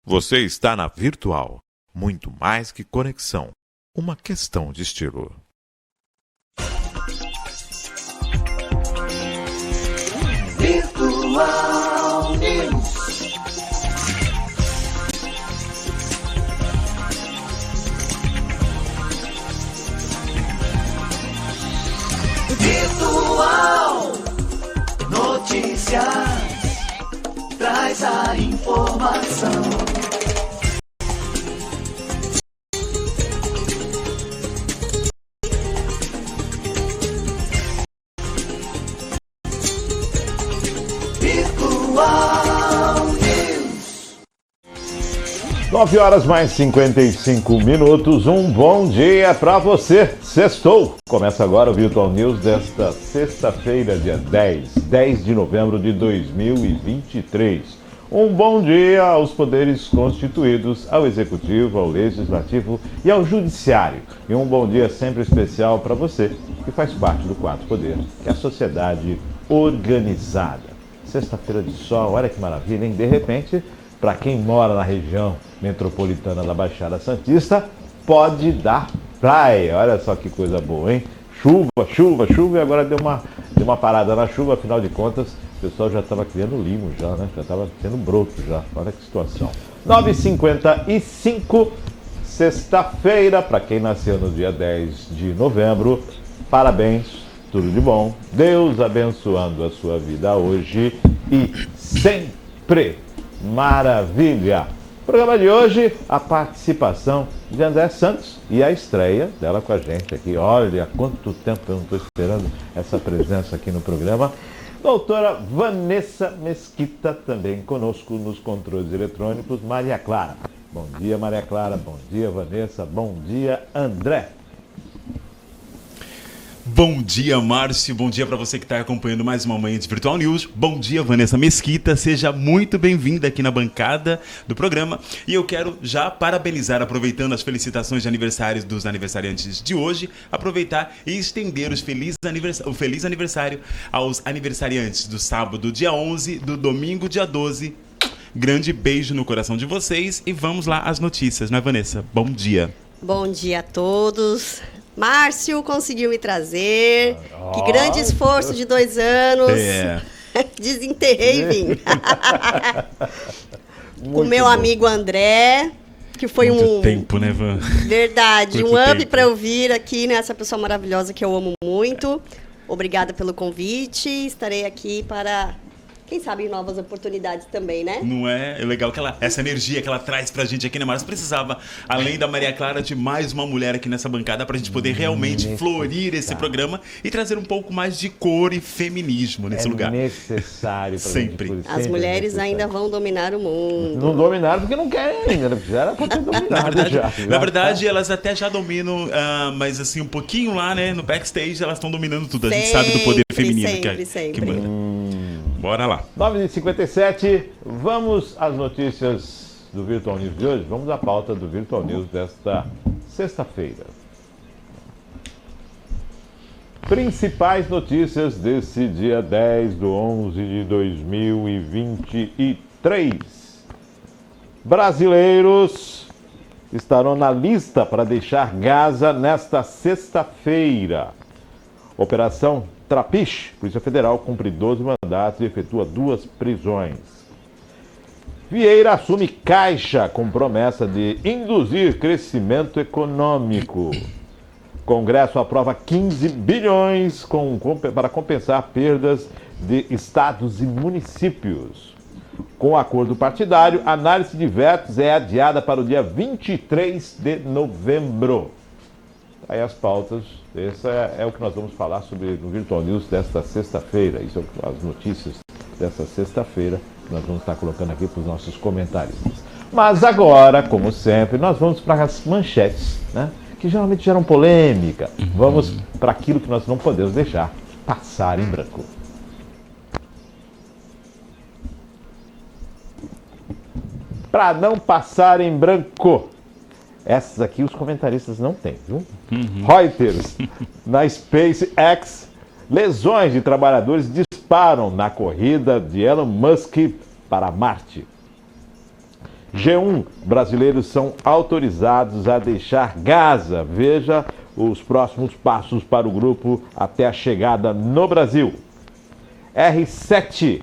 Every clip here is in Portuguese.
Você está na Virtual. Muito mais que conexão. Uma questão de estilo. Virtual News. Virtual Notícias. Traz a informação. Virtual News. 9 horas mais 55 minutos. Um bom dia para você. Sextou. Começa agora o Virtual News desta sexta-feira, dia 10 de novembro de 2023. Um bom dia aos poderes constituídos, ao Executivo, ao Legislativo e ao Judiciário. E um bom dia sempre especial para você, que faz parte do quarto poder, que é a sociedade organizada. Sexta-feira de sol, olha que maravilha, hein? De repente, para quem mora na região metropolitana da Baixada Santista, pode dar praia. Olha só que coisa boa, hein? Chuva, e agora deu uma parada na chuva, afinal de contas, o pessoal já estava criando limo já, né? Já estava tendo broto já. Olha que situação. 9h55, sexta-feira, para quem nasceu no dia 10 de novembro, parabéns, tudo de bom. Deus abençoando a sua vida hoje e sempre. Maravilha! No programa de hoje, a participação de André Santos e a estreia dela com a gente aqui. Olha, quanto tempo eu não estou esperando essa presença aqui no programa. Doutora Vanessa Mesquita, também conosco nos controles eletrônicos, Maria Clara. Bom dia, Maria Clara. Bom dia, Vanessa. Bom dia, André. Bom dia, Márcio. Bom dia para você que está acompanhando mais uma manhã de Virtual News. Bom dia, Vanessa Mesquita. Seja muito bem-vinda aqui na bancada do programa. E eu quero já parabenizar, aproveitando as felicitações de aniversários dos aniversariantes de hoje, aproveitar e estender o feliz aniversário aos aniversariantes do sábado, dia 11, do domingo, dia 12. Grande beijo no coração de vocês e vamos lá às notícias, não é, Vanessa? Bom dia. Bom dia a todos. Márcio conseguiu me trazer. Que grande esforço de 2 anos. Desenterrei e vim. O meu bom. Amigo André, que foi Muito tempo, né, Van? Verdade, Muito um up tempo. para eu vir aqui, né? Essa pessoa maravilhosa que eu amo muito. Obrigada pelo convite. Estarei aqui para, quem sabe, novas oportunidades também, né? Não é? É legal que essa energia que ela traz pra gente aqui, né, Márcio? Precisava, além da Maria Clara, de mais uma mulher aqui nessa bancada pra gente poder realmente florir esse programa e trazer um pouco mais de cor e feminismo nesse lugar. É necessário. Pra Sempre. gente, As mulheres ainda vão dominar o mundo. Não dominaram porque não querem ainda, né? Já era pra ter dominado já. Na verdade, elas até já dominam, mas assim, um pouquinho lá, né, no backstage, elas estão dominando tudo. A gente sabe do poder feminino que manda. Bora lá. 9h57, vamos às notícias do Virtual News de hoje. Vamos à pauta do Virtual News desta sexta-feira. Principais notícias desse dia 10/11 de 2023. Brasileiros estarão na lista para deixar Gaza nesta sexta-feira. Operação Trapiche, Polícia Federal, cumpre 12 mandatos e efetua 2 prisões. Vieira assume Caixa com promessa de induzir crescimento econômico. Congresso aprova 15 bilhões para compensar perdas de estados e municípios. Com acordo partidário, a análise de vetos é adiada para o dia 23 de novembro. Aí as pautas, essa é o que nós vamos falar sobre no Virtual News desta sexta-feira. Isso são as notícias desta sexta-feira que nós vamos estar colocando aqui para os nossos comentaristas. Mas agora, como sempre, nós vamos para as manchetes, né? Que geralmente geram polêmica. Vamos para aquilo que nós não podemos deixar passar em branco. Para não passar em branco. Essas aqui os comentaristas não têm, viu? Reuters, na SpaceX, lesões de trabalhadores disparam na corrida de Elon Musk para Marte. G1, brasileiros são autorizados a deixar Gaza. Veja os próximos passos para o grupo até a chegada no Brasil. R7,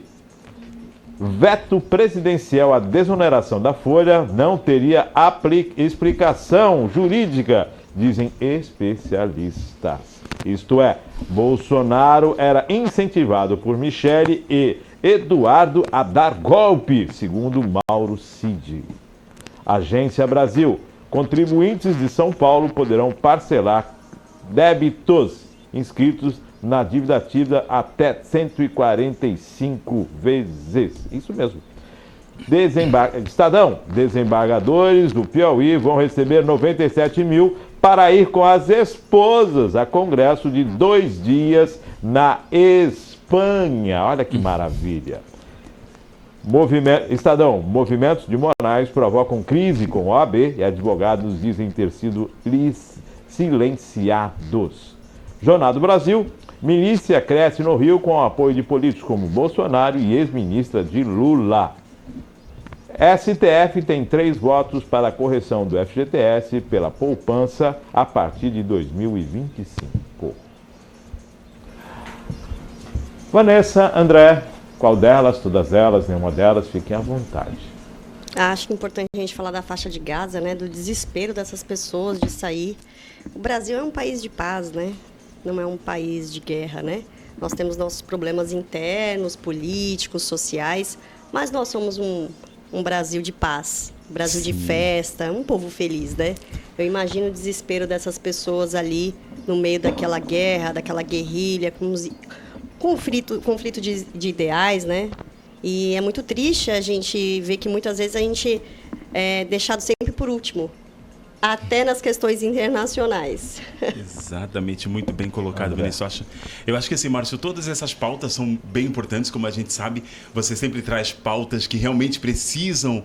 veto presidencial à desoneração da Folha não teria explicação jurídica, dizem especialistas. Isto é, Bolsonaro era incentivado por Michele e Eduardo a dar golpe, segundo Mauro Cid. Agência Brasil, contribuintes de São Paulo poderão parcelar débitos inscritos na dívida ativa até 145 vezes. Isso mesmo. Estadão, desembargadores do Piauí vão receber 97 mil para ir com as esposas a congresso de 2 dias na Espanha. Olha que maravilha. Estadão, movimentos de Moraes provocam crise com OAB e advogados dizem ter sido silenciados. Jornal do Brasil, milícia cresce no Rio com o apoio de políticos como Bolsonaro e ex-ministra de Lula. STF tem 3 votos para a correção do FGTS pela poupança a partir de 2025. Vanessa, André, qual delas, todas elas, nenhuma delas, fiquem à vontade. Acho que é importante a gente falar da faixa de Gaza, né? Do desespero dessas pessoas de sair. O Brasil é um país de paz, né? Não é um país de guerra, né? Nós temos nossos problemas internos, políticos, sociais, mas nós somos um Brasil de paz, um Brasil de festa, um povo feliz, né? Eu imagino o desespero dessas pessoas ali no meio daquela guerra, daquela guerrilha, com conflito de ideais, né? E é muito triste a gente ver que muitas vezes a gente é deixado sempre por último, até nas questões internacionais. Exatamente, muito bem colocado, Vanessa. Eu acho que assim, Márcio, todas essas pautas são bem importantes, como a gente sabe, você sempre traz pautas que realmente precisam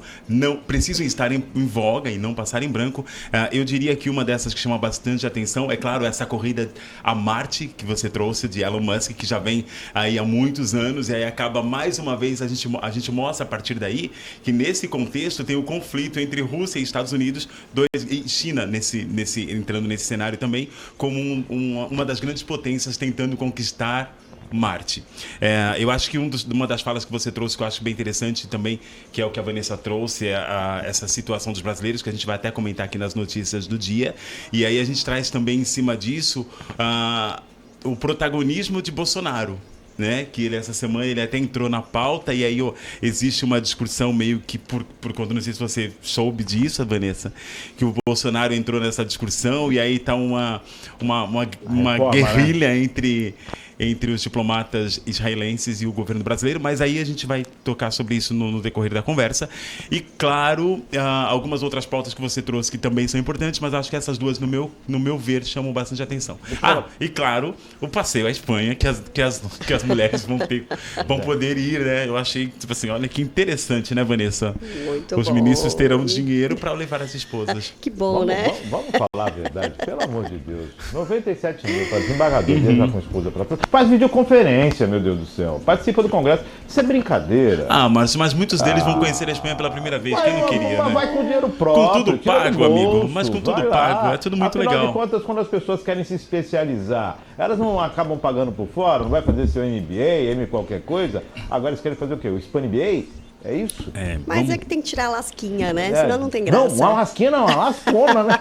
estar em voga e não passar em branco. Eu diria que uma dessas que chama bastante atenção é, claro, essa corrida a Marte que você trouxe de Elon Musk, que já vem aí há muitos anos, e aí acaba mais uma vez, a gente mostra a partir daí que nesse contexto tem o conflito entre Rússia e Estados Unidos, China entrando nesse cenário também como uma das grandes potências tentando conquistar Marte. Eu acho que uma das falas que você trouxe que eu acho bem interessante também, que é o que a Vanessa trouxe, essa situação dos brasileiros, que a gente vai até comentar aqui nas notícias do dia, e aí a gente traz também em cima disso o protagonismo de Bolsonaro. Né? Que essa semana ele até entrou na pauta e aí existe uma discussão meio que por conta, não sei se você soube disso, Vanessa, que o Bolsonaro entrou nessa discussão e aí está uma guerrilha, né? entre os diplomatas israelenses e o governo brasileiro, mas aí a gente vai tocar sobre isso no decorrer da conversa. E, claro, algumas outras pautas que você trouxe que também são importantes, mas acho que essas duas, no meu ver, chamam bastante atenção. E, claro, o passeio à Espanha, que as mulheres vão poder ir, né? Eu achei, tipo assim, olha que interessante, né, Vanessa? Muito Os bom. ministros terão dinheiro para levar as esposas. Que bom, né? Vamos falar a verdade, pelo amor de Deus. 97 mil para desembargador, viajar com a esposa para faz videoconferência, meu Deus do céu. Participa do congresso. Isso é brincadeira. Márcio, mas muitos deles vão conhecer a Espanha pela primeira vez. Quem não queria, né? Vai com dinheiro próprio. Com tudo pago, bolso, amigo. Mas com tudo pago. É tudo muito legal. Afinal de contas, quando as pessoas querem se especializar, elas não acabam pagando por fora, não vai fazer seu MBA, qualquer coisa. Agora eles querem fazer o quê? O Span MBA? É isso? Mas é que tem que tirar a lasquinha, né? Senão não tem graça. Não, uma lasquinha não, uma lascona, né?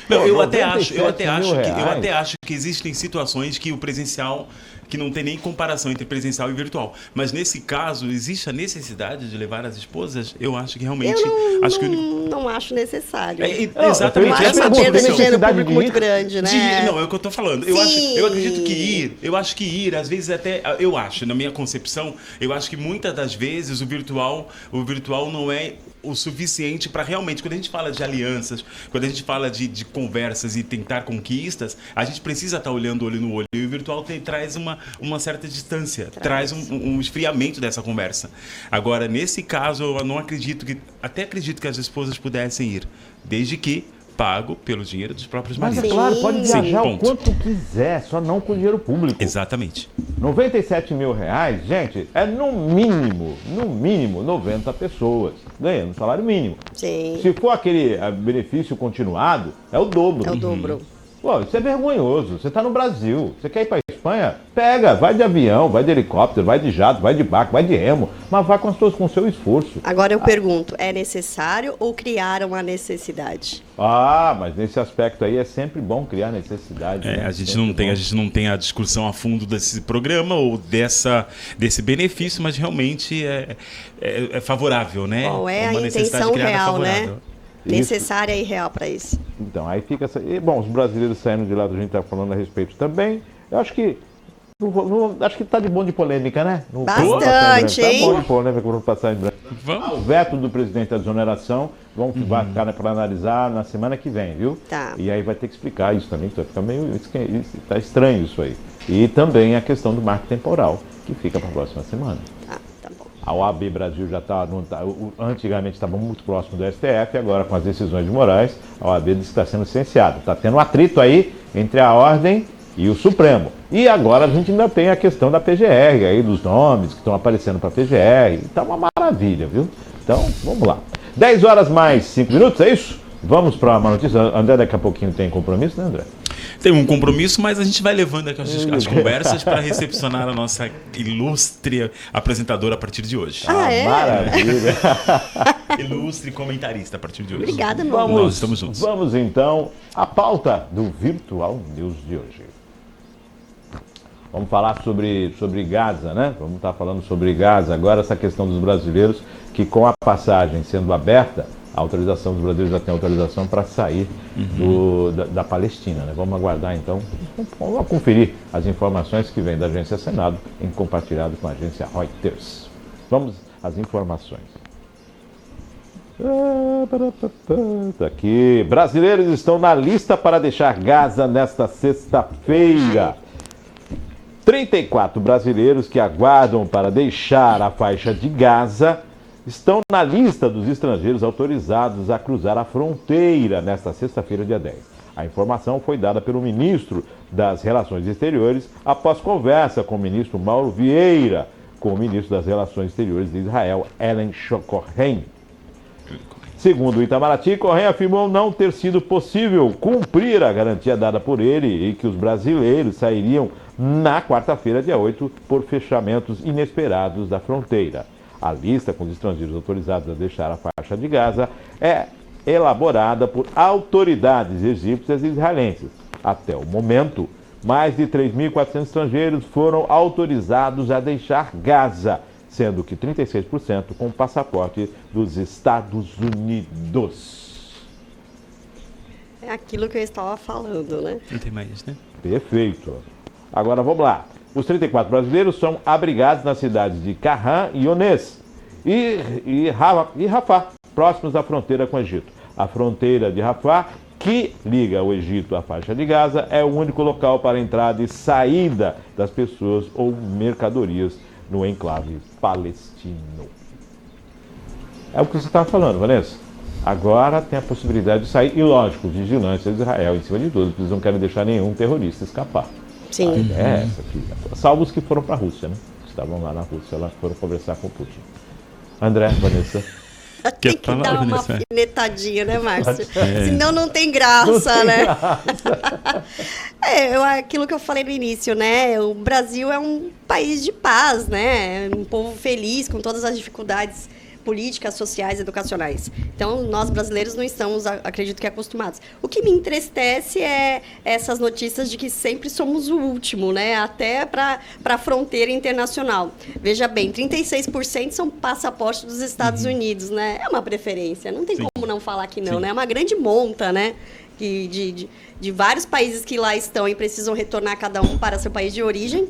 Não, eu até acho que existem situações que o presencial, que não tem nem comparação entre presencial e virtual. Mas nesse caso, existe a necessidade de levar as esposas? Eu acho que realmente... Não acho necessário. Exatamente. Essa perda de público muito grande, né? Não, é o que eu tô falando. Eu acredito que ir, às vezes até... Eu acho, na minha concepção, eu acho que muitas das vezes o virtual não é o suficiente para realmente, quando a gente fala de alianças, quando a gente fala de conversas e tentar conquistas, a gente precisa estar olhando olho no olho. E o virtual traz uma certa distância, traz um esfriamento dessa conversa. Agora, nesse caso, eu não acredito até acredito que as esposas pudessem ir, desde que pago pelo dinheiro dos próprios Mas é maridos. claro, pode viajar o ponto. quanto quiser, só não com dinheiro público. Exatamente. 97 mil reais, gente, é no mínimo 90 pessoas ganhando salário mínimo. Sim. Se for aquele benefício continuado, é o dobro. É o dobro. Pô, isso é vergonhoso. Você está no Brasil, você quer ir para a Espanha? Pega, vai de avião, vai de helicóptero, vai de jato, vai de barco, vai de remo, mas vai com o seu esforço. Agora eu pergunto, é necessário ou criaram a necessidade? Ah, mas nesse aspecto aí é sempre bom criar necessidade. É, né? a gente Sempre não tem a discussão a fundo desse programa ou desse benefício, mas realmente é favorável, né? Qual é a Uma necessidade intenção criada real, né? favorável. Necessária e real para isso. Então, aí fica essa... E, bom, os brasileiros saindo de lá, a gente está falando a respeito também. Eu acho que... acho que tá de bom de polêmica, né? Bastante, hein? Tá bom de polêmica para passar em branco. Vamos. O veto do presidente da desoneração, vai ficar para analisar na semana que vem, viu? Tá. E aí vai ter que explicar isso também, vai ficar meio... Tá estranho isso aí. E também a questão do marco temporal, que fica para a próxima semana. Tá bom. A OAB Brasil já está, antigamente estava muito próximo do STF, agora com as decisões de Moraes, a OAB diz que está sendo licenciada. Está tendo um atrito aí entre a ordem e o Supremo. E agora a gente ainda tem a questão da PGR, aí dos nomes que estão aparecendo para a PGR. Está uma maravilha, viu? Então, vamos lá. 10 horas mais 5 minutos, é isso? Vamos para uma notícia. André, daqui a pouquinho tem compromisso, né, André? Tem um compromisso, mas a gente vai levando aqui as conversas para recepcionar a nossa ilustre apresentadora a partir de hoje. É? Maravilha. Ilustre comentarista a partir de hoje. Obrigada, meu amor. Nós estamos juntos. Vamos então à pauta do Virtual News de hoje. Vamos falar sobre Gaza, né? Vamos estar falando sobre Gaza agora, essa questão dos brasileiros que com a passagem sendo aberta, a autorização dos brasileiros já tem autorização para sair da Palestina, né? Vamos aguardar então, vamos conferir as informações que vêm da agência Senado em compartilhado com a agência Reuters. Vamos às informações. Tá aqui. Brasileiros estão na lista para deixar Gaza nesta sexta-feira. 34 brasileiros que aguardam para deixar a faixa de Gaza estão na lista dos estrangeiros autorizados a cruzar a fronteira nesta sexta-feira, dia 10. A informação foi dada pelo ministro das Relações Exteriores após conversa com o ministro Mauro Vieira, com o ministro das Relações Exteriores de Israel, Ellen Cohen. Segundo o Itamaraty, Cohen afirmou não ter sido possível cumprir a garantia dada por ele e que os brasileiros sairiam na quarta-feira, dia 8, por fechamentos inesperados da fronteira. A lista com os estrangeiros autorizados a deixar a faixa de Gaza é elaborada por autoridades egípcias e israelenses. Até o momento, mais de 3.400 estrangeiros foram autorizados a deixar Gaza, sendo que 36% com passaporte dos Estados Unidos. É aquilo que eu estava falando, né? Não tem mais, né? Perfeito. Agora vamos lá. Os 34 brasileiros são abrigados nas cidades de Carran e Ones e Rafah, próximos à fronteira com o Egito. A fronteira de Rafah, que liga o Egito à faixa de Gaza, é o único local para entrada e saída das pessoas ou mercadorias no enclave palestino. É o que você estava falando, Vanessa. Agora tem a possibilidade de sair, e lógico, vigilância de Israel em cima de tudo, porque eles não querem deixar nenhum terrorista escapar. Sim. A ideia é essa aqui. Salvo os que foram para a Rússia, né? Estavam lá na Rússia, lá foram conversar com o Putin. André, Vanessa. Tem que falar, dar uma Vanessa? alfinetadinha, né, Márcio? Senão não tem graça, né? Aquilo que eu falei no início, né? O Brasil é um país de paz, né? Um povo feliz, com todas as dificuldades políticas, sociais, educacionais. Então, nós brasileiros não estamos, acredito que, acostumados. O que me entristece é essas notícias de que sempre somos o último, né? Até para a fronteira internacional. Veja bem, 36% são passaportes dos Estados Unidos, né? É uma preferência, não tem como não falar que não, né? É uma grande monta, né? De vários países que lá estão e precisam retornar cada um para seu país de origem.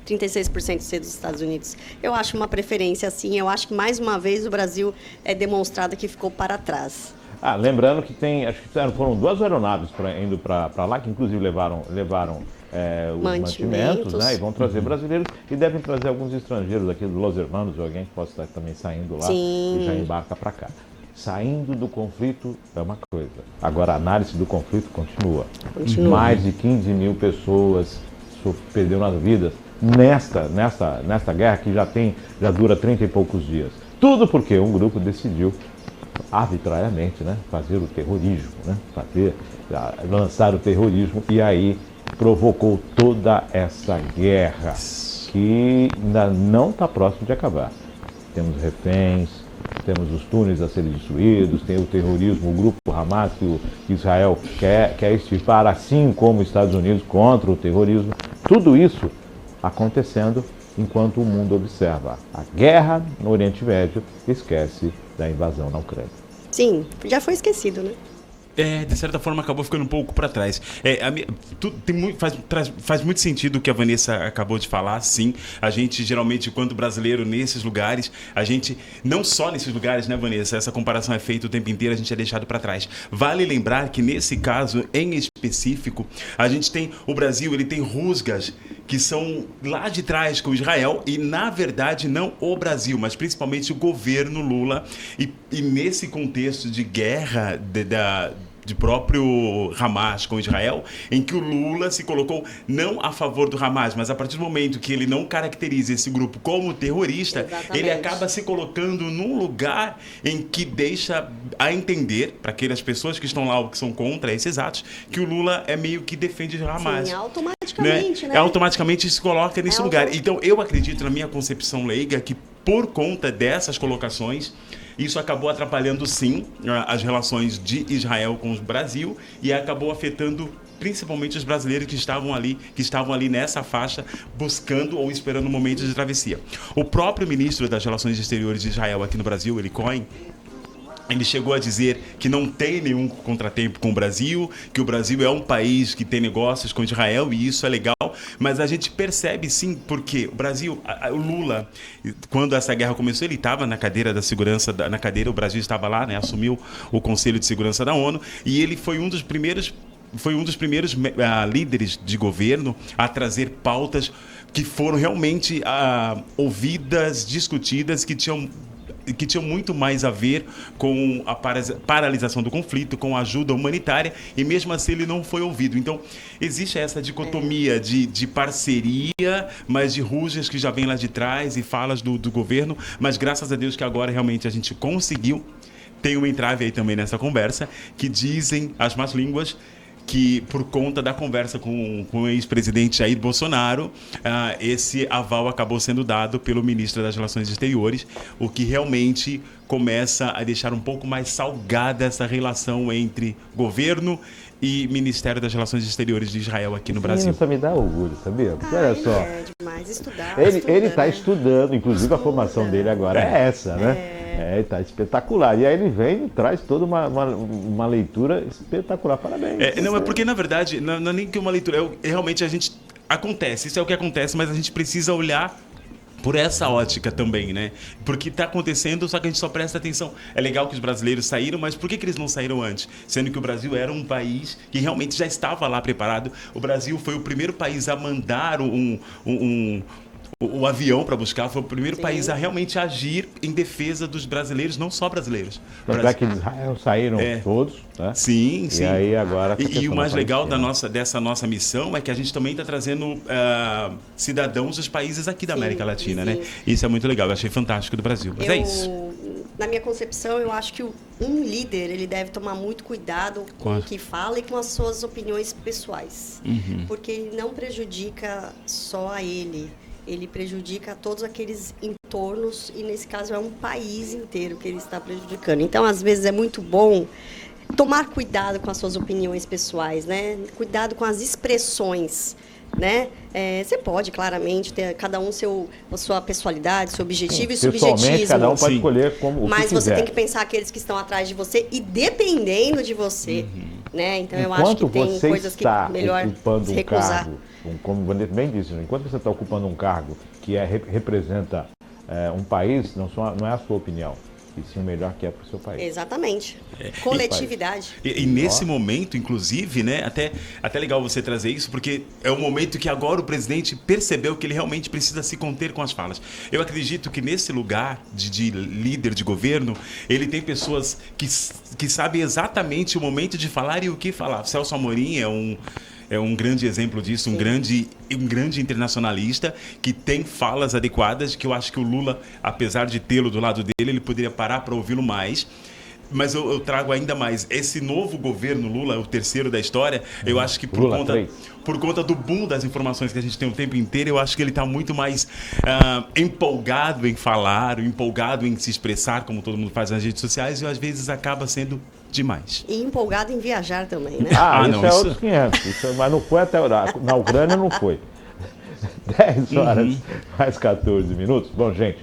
36% ser dos Estados Unidos. Eu acho uma preferência, assim. Eu acho que, mais uma vez, o Brasil é demonstrado que ficou para trás. Lembrando que acho que foram 2 aeronaves indo para lá, que inclusive levaram os mantimentos, né? E vão trazer brasileiros e devem trazer alguns estrangeiros aqui, do Los Hermanos, ou alguém que possa estar também saindo lá. Sim. E já embarca para cá. Saindo do conflito é uma coisa. Agora, a análise do conflito continua. Continua. Mais de 15 mil pessoas perderam as vidas nesta guerra que já dura 30 e poucos dias. Tudo porque um grupo decidiu arbitrariamente, né, fazer o terrorismo, né, lançar o terrorismo, e aí provocou toda essa guerra que ainda não está próximo de acabar. Temos reféns, temos os túneis a serem destruídos, tem o terrorismo, o grupo Hamas que o Israel quer extirpar, assim como os Estados Unidos contra o terrorismo. Tudo isso acontecendo enquanto o mundo observa a guerra no Oriente Médio, esquece da invasão na Ucrânia. Sim, já foi esquecido, né? De certa forma acabou ficando um pouco para trás. Faz muito sentido o que a Vanessa acabou de falar, sim. A gente, geralmente, enquanto brasileiro, nesses lugares, a gente, não só nesses lugares, né, Vanessa? Essa comparação é feita o tempo inteiro, a gente é deixado para trás. Vale lembrar que, nesse caso, em específico, a gente tem, o Brasil, ele tem rusgas que são lá de trás com Israel e, na verdade, não o Brasil, mas principalmente o governo Lula. E nesse contexto de guerra de próprio Hamas com Israel, em que o Lula se colocou não a favor do Hamas, mas a partir do momento que ele não caracteriza esse grupo como terrorista, Exatamente. ele acaba se colocando num lugar em que deixa a entender, para aquelas pessoas que estão lá ou que são contra esses atos, que o Lula é meio que defende o Hamas. Sim, automaticamente, né? Automaticamente se coloca nesse lugar. Então, eu acredito, na minha concepção leiga, que por conta dessas colocações, isso acabou atrapalhando, sim, as relações de Israel com o Brasil e acabou afetando principalmente os brasileiros que estavam ali nessa faixa, buscando ou esperando um momento de travessia. O próprio ministro das Relações Exteriores de Israel aqui no Brasil, Eli Cohen, ele chegou a dizer que não tem nenhum contratempo com o Brasil, que o Brasil é um país que tem negócios com Israel e isso é legal, mas a gente percebe sim, porque o Brasil, o Lula, quando essa guerra começou, ele estava na cadeira da segurança, o Brasil estava lá, né, assumiu o Conselho de Segurança da ONU e ele foi um dos primeiros líderes de governo a trazer pautas que foram realmente ouvidas, discutidas, que tinham muito mais a ver com a paralisação do conflito, com a ajuda humanitária, e mesmo assim ele não foi ouvido. Então, existe essa dicotomia de parceria, mas de rusgas que já vem lá de trás e falas do governo, mas graças a Deus que agora realmente a gente conseguiu. Tem uma entrave aí também nessa conversa, que dizem as más línguas que, por conta da conversa com o ex-presidente Jair Bolsonaro, esse aval acabou sendo dado pelo ministro das Relações Exteriores, o que realmente começa a deixar um pouco mais salgada essa relação entre governo e Ministério das Relações Exteriores de Israel aqui no Brasil. Isso me dá orgulho, sabia? Porque olha só. É demais estudar. Ele está né? estudando, inclusive a formação dele agora é essa, né? Está espetacular. E aí ele vem e traz toda uma leitura espetacular. Parabéns. Não, é porque, na verdade, não é nem que uma leitura. Realmente a gente acontece, isso é o que acontece, mas a gente precisa olhar por essa ótica também, né? Porque está acontecendo, só que a gente só presta atenção. É legal que os brasileiros saíram, mas por que eles não saíram antes? Sendo que o Brasil era um país que realmente já estava lá preparado. O Brasil foi o primeiro país a mandar o avião para buscar, foi o primeiro país a realmente agir em defesa dos brasileiros, não só brasileiros. Tanto que de Israel saíram todos, né? Sim, sim. E aí agora... E o mais legal dessa nossa missão é que a gente também está trazendo cidadãos dos países aqui da América Latina, né? Isso é muito legal, eu achei fantástico do Brasil. Mas é isso. Na minha concepção, eu acho que um líder, ele deve tomar muito cuidado com o que fala e com as suas opiniões pessoais. Porque ele não prejudica só a ele. Ele prejudica todos aqueles entornos e, nesse caso, é um país inteiro que ele está prejudicando. Então, às vezes, é muito bom tomar cuidado com as suas opiniões pessoais, né? Cuidado com as expressões, né? Você pode, claramente, ter cada um a sua pessoalidade, seu objetivo e subjetismo. Cada um pode escolher como Mas que você quiser. tem que pensar aqueles que estão atrás de você e dependendo de você, né? Então, eu acho que tem coisas que melhor se recusar. Como o Vanessa bem disse, enquanto você está ocupando um cargo que representa um país, não é a sua opinião. e sim o melhor que é para o seu país. Exatamente. Coletividade. E nesse momento, inclusive, né, até legal você trazer isso, porque é o momento que agora o presidente percebeu que ele realmente precisa se conter com as falas. Eu acredito que nesse lugar de líder de governo, ele tem pessoas que sabem exatamente o momento de falar e o que falar. Celso Amorim é um grande exemplo disso, um grande internacionalista que tem falas adequadas, que eu acho que o Lula, apesar de tê-lo do lado dele, ele poderia parar para ouvi-lo mais. Mas eu trago ainda mais. Esse novo governo Lula, o terceiro da história, eu acho que por conta do boom das informações que a gente tem o tempo inteiro, eu acho que ele está muito mais empolgado em falar, empolgado em se expressar, como todo mundo faz nas redes sociais, e às vezes acaba sendo demais. E empolgado em viajar também, né? Isso outros 500. Mas não foi até na Ucrânia, não foi. 10 horas mais 14 minutos. Bom, gente,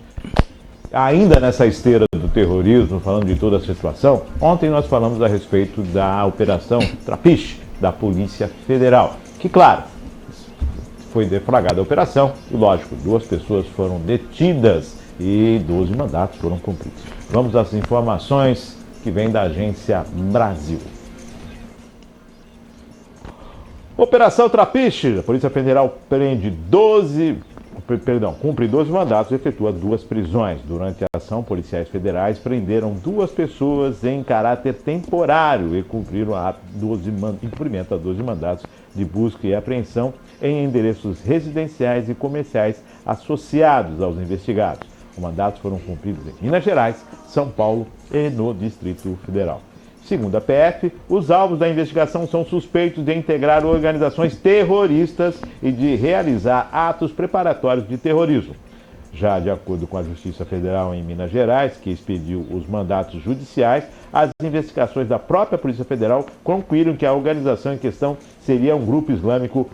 ainda nessa esteira do terrorismo, falando de toda a situação, ontem nós falamos a respeito da Operação Trapiche, da Polícia Federal, que, claro, foi deflagrada a operação e, lógico, 2 pessoas foram detidas e 12 mandatos foram cumpridos. Vamos às informações que vem da Agência Brasil. Operação Trapiche, a Polícia Federal cumpre 12 mandatos e efetua 2 prisões. Durante a ação, policiais federais prenderam 2 pessoas em caráter temporário e cumpriram cumprimento a 12 mandatos de busca e apreensão em endereços residenciais e comerciais associados aos investigados. Os mandatos foram cumpridos em Minas Gerais, São Paulo e no Distrito Federal. Segundo a PF, os alvos da investigação são suspeitos de integrar organizações terroristas e de realizar atos preparatórios de terrorismo. Já de acordo com a Justiça Federal em Minas Gerais, que expediu os mandatos judiciais, as investigações da própria Polícia Federal concluíram que a organização em questão seria um grupo islâmico,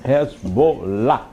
Hezbollah.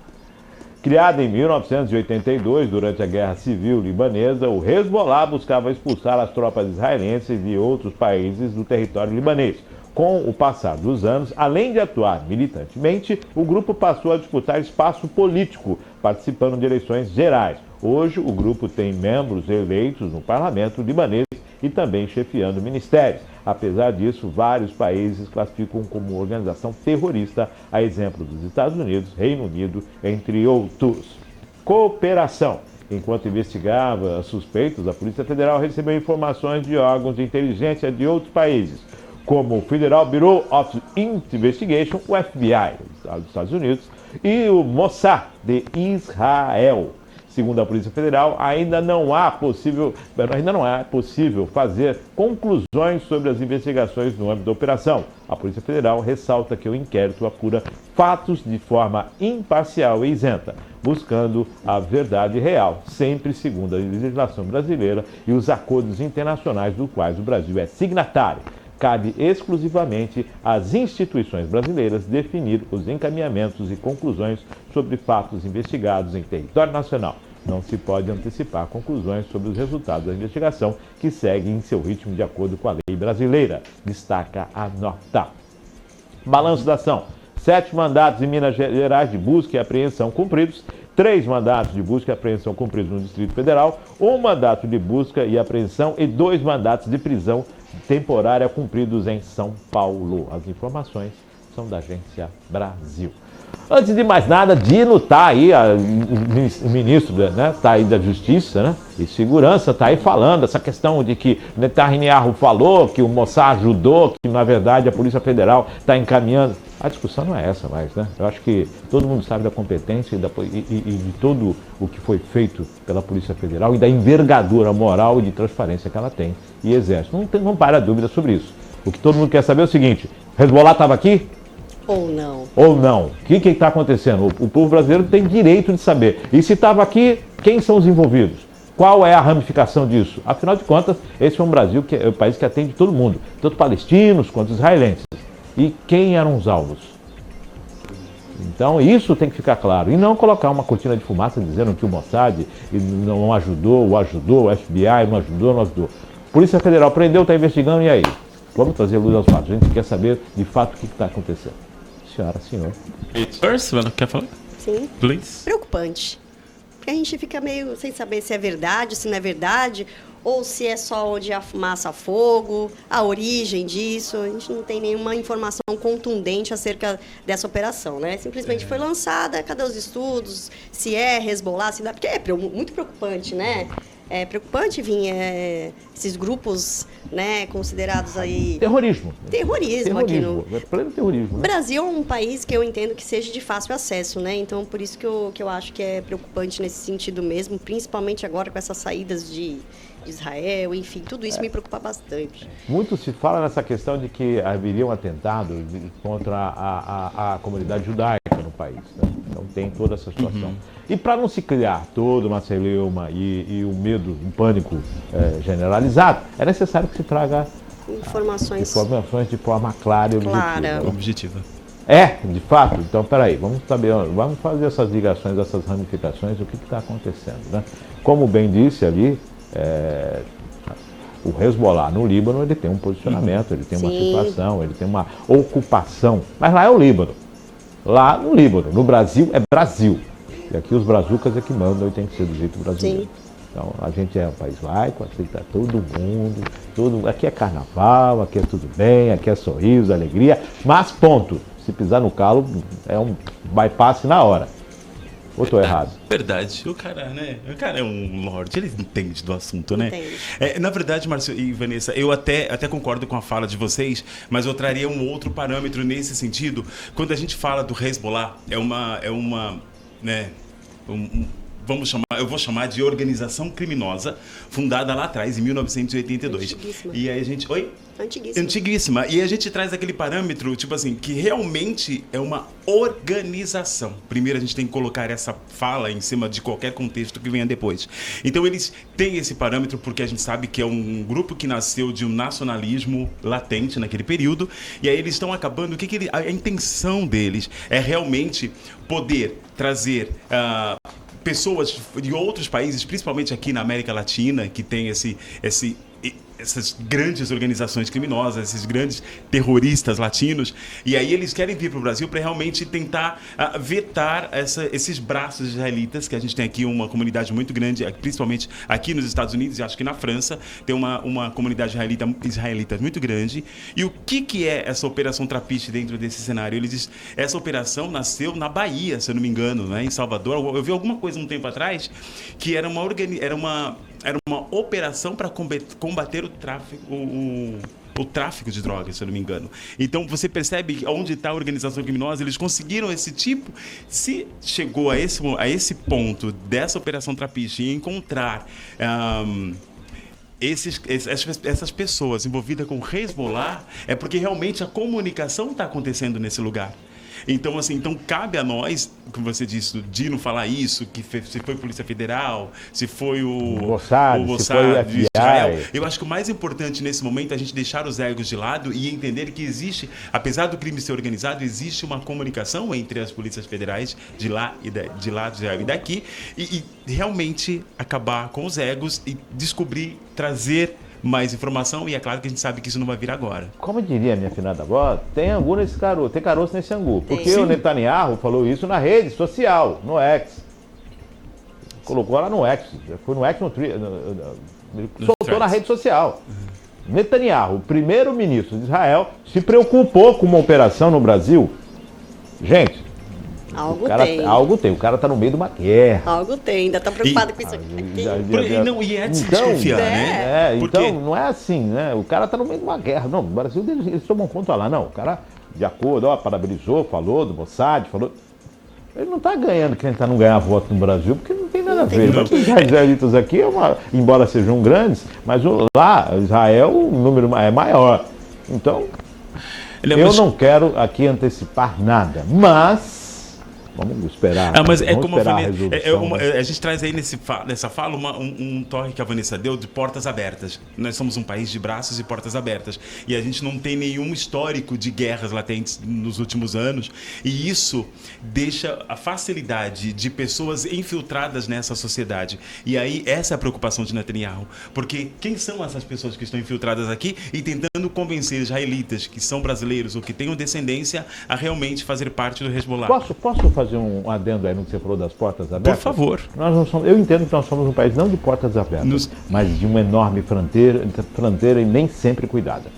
Criado em 1982, durante a Guerra Civil Libanesa, o Hezbollah buscava expulsar as tropas israelenses de outros países do território libanês. Com o passar dos anos, além de atuar militantemente, o grupo passou a disputar espaço político, participando de eleições gerais. Hoje, o grupo tem membros eleitos no parlamento libanês e também chefiando ministérios. Apesar disso, vários países classificam como organização terrorista, a exemplo dos Estados Unidos, Reino Unido, entre outros. Cooperação. Enquanto investigava suspeitos, a Polícia Federal recebeu informações de órgãos de inteligência de outros países, como o Federal Bureau of Investigation, o FBI, dos Estados Unidos, e o Mossad, de Israel. Segundo a Polícia Federal, ainda não é possível fazer conclusões sobre as investigações no âmbito da operação. A Polícia Federal ressalta que o inquérito apura fatos de forma imparcial e isenta, buscando a verdade real, sempre segundo a legislação brasileira e os acordos internacionais dos quais o Brasil é signatário. Cabe exclusivamente às instituições brasileiras definir os encaminhamentos e conclusões sobre fatos investigados em território nacional. Não se pode antecipar conclusões sobre os resultados da investigação, que seguem em seu ritmo de acordo com a lei brasileira, destaca a nota. Balanço da ação. 7 mandatos em Minas Gerais de busca e apreensão cumpridos, 3 mandatos de busca e apreensão cumpridos no Distrito Federal, 1 mandato de busca e apreensão e 2 mandatos de prisão temporária cumpridos em São Paulo. As informações são da Agência Brasil. Antes de mais nada, Dino está aí, o ministro tá aí da Justiça, né, e Segurança está aí falando essa questão de que Netanyahu falou que o Mossad ajudou, que na verdade a Polícia Federal está encaminhando. A discussão não é essa mais, né? Eu acho que todo mundo sabe da competência e de todo o que foi feito pela Polícia Federal e da envergadura moral e de transparência que ela tem e exerce. Não para dúvida sobre isso. O que todo mundo quer saber é o seguinte: Hezbollah estava aqui? Ou não. Ou não. O que está acontecendo? O povo brasileiro tem direito de saber. E se estava aqui, quem são os envolvidos? Qual é a ramificação disso? Afinal de contas, esse é um Brasil que é o país que atende todo mundo, tanto palestinos quanto israelenses. E quem eram os alvos? Então isso tem que ficar claro. E não colocar uma cortina de fumaça dizendo que o Mossad não ajudou, o FBI não ajudou. Polícia Federal prendeu, está investigando, e aí? Vamos trazer luz aos fatos. A gente quer saber de fato o que está acontecendo. Senhora, senhor. Quer falar? Sim. Please. Preocupante. Porque a gente fica meio sem saber se é verdade, se não é verdade, ou se é só onde há fumaça, fogo, a origem disso. A gente não tem nenhuma informação contundente acerca dessa operação, né? Simplesmente foi lançada, cadê os estudos, se é Hezbollah, se não é, porque é muito preocupante, né? É preocupante vir esses grupos, né, considerados aí... Terrorismo aqui no... É pleno terrorismo. O Brasil é um país que eu entendo que seja de fácil acesso, né? Então, por isso que eu acho que é preocupante nesse sentido mesmo, principalmente agora com essas saídas de Israel, enfim, tudo isso me preocupa bastante. Muito se fala nessa questão de que haveria um atentado contra a comunidade judaica no país, né? Então tem toda essa situação. E para não se criar toda uma celeuma e o medo, um pânico generalizado, é necessário que se traga informações de forma clara e objetiva. De fato. Então, peraí, vamos fazer essas ligações, essas ramificações, o que está acontecendo, né? Como bem disse ali, o Hezbollah no Líbano, ele tem um posicionamento, ele tem uma situação, ele tem uma ocupação, mas lá é o Líbano. Lá no Líbano, no Brasil é Brasil. E aqui os brazucas é que mandam e tem que ser do jeito brasileiro. Sim. Então a gente é um país laico, aceita todo mundo, aqui é carnaval, aqui é tudo bem, aqui é sorriso, alegria, mas ponto. Se pisar no calo, é um bypass na hora. Ou estou errado? Verdade. O cara é um lorde, ele entende do assunto, né? Na verdade, Márcio e Vanessa, eu até concordo com a fala de vocês, mas eu traria um outro parâmetro nesse sentido. Quando a gente fala do Hezbollah, eu vou chamar de organização criminosa, fundada lá atrás, em 1982. Antiguíssima. E aí a gente... Oi? Antiguíssima. E a gente traz aquele parâmetro, tipo assim, que realmente é uma organização. Primeiro a gente tem que colocar essa fala em cima de qualquer contexto que venha depois. Então eles têm esse parâmetro porque a gente sabe que é um grupo que nasceu de um nacionalismo latente naquele período, e aí eles estão acabando, a intenção deles é realmente poder trazer... pessoas de outros países, principalmente aqui na América Latina, que tem essas grandes organizações criminosas, esses grandes terroristas latinos, e aí eles querem vir para o Brasil para realmente tentar vetar esses braços israelitas, que a gente tem aqui uma comunidade muito grande, principalmente aqui nos Estados Unidos, e acho que na França tem uma comunidade israelita muito grande. E o que é essa Operação Trapiche dentro desse cenário? Essa operação nasceu na Bahia, se eu não me engano, né, em Salvador. Eu vi alguma coisa um tempo atrás que era uma operação para combater o tráfico de drogas, se eu não me engano. Então, você percebe onde está a organização criminosa, eles conseguiram esse tipo. Se chegou a esse ponto dessa Operação Trapiche e encontrar essas pessoas envolvidas com Hezbollah, é porque realmente a comunicação está acontecendo nesse lugar. Então, assim, cabe a nós, como você disse, o Dino falar isso, se foi Polícia Federal, se foi o Mossad, se foi o FBI. Israel. Eu acho que o mais importante nesse momento é a gente deixar os egos de lado e entender que existe, apesar do crime ser organizado, existe uma comunicação entre as polícias federais de lá de Israel e daqui, e realmente acabar com os egos e descobrir, trazer mais informação, e é claro que a gente sabe que isso não vai vir agora. Como diria minha finada avó, tem angu nesse caroço, tem caroço nesse angu. Porque o Netanyahu falou isso na rede social, no X. Colocou lá no X, foi no X, soltou na rede social. Netanyahu, o primeiro-ministro de Israel, se preocupou com uma operação no Brasil. Gente, algo tem. O cara tá no meio de uma guerra. Algo tem, ainda tá preocupado com isso aqui. E é de se desconfiar, né? Então, não é assim, né? O cara tá no meio de uma guerra. Não, no Brasil eles tomam conta lá. Não, o cara, de acordo, parabenizou, falou do Mossad, falou... Ele não está ganhando quem não ganhar voto no Brasil, porque não tem nada a ver. Os israelitas aqui, embora sejam grandes, mas lá, Israel, o número é maior. Então, eu não quero aqui antecipar nada, mas... Vamos esperar. Mas é como a gente traz aí nessa fala um toque que a Vanessa deu de portas abertas. Nós somos um país de braços e portas abertas. E a gente não tem nenhum histórico de guerras latentes nos últimos anos. E isso deixa a facilidade de pessoas infiltradas nessa sociedade. E aí, essa é a preocupação de Netanyahu. Porque quem são essas pessoas que estão infiltradas aqui e tentando convencer israelitas que são brasileiros ou que tenham descendência a realmente fazer parte do Hezbollah? Posso fazer fazer um adendo aí no que você falou das portas abertas? Por favor. Nós não somos, eu entendo que nós somos um país não de portas abertas, mas de uma enorme fronteira e nem sempre cuidada.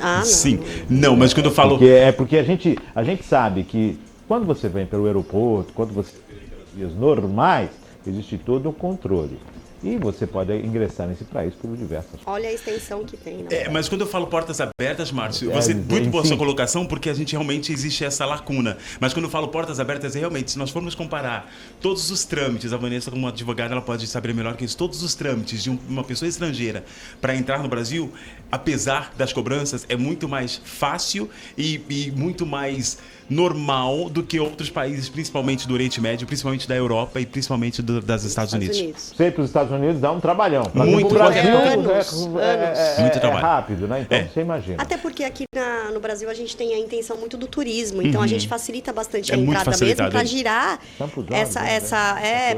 Ah, não. Sim. Não, mas quando eu falo... Porque a gente sabe que quando você vem pelo aeroporto, quando você vem pelas vias normais, existe todo um controle. E você pode ingressar nesse país por diversas formas. Olha a extensão que tem. Né? Mas quando eu falo portas abertas, Márcio, muito boa sua colocação, porque a gente realmente existe essa lacuna. Mas quando eu falo portas abertas, realmente, se nós formos comparar todos os trâmites, a Vanessa como advogada, ela pode saber melhor que isso, todos os trâmites de uma pessoa estrangeira para entrar no Brasil, apesar das cobranças, é muito mais fácil e muito mais normal do que outros países, principalmente do Oriente Médio, principalmente da Europa e principalmente dos Estados Unidos. Sempre os Estados Unidos dá um trabalhão. Muito anos. Muito trabalho. Rápido, né? Então você imagina. Até porque aqui no Brasil a gente tem a intenção muito do turismo, então a gente facilita bastante a muito entrada mesmo facilitado. para girar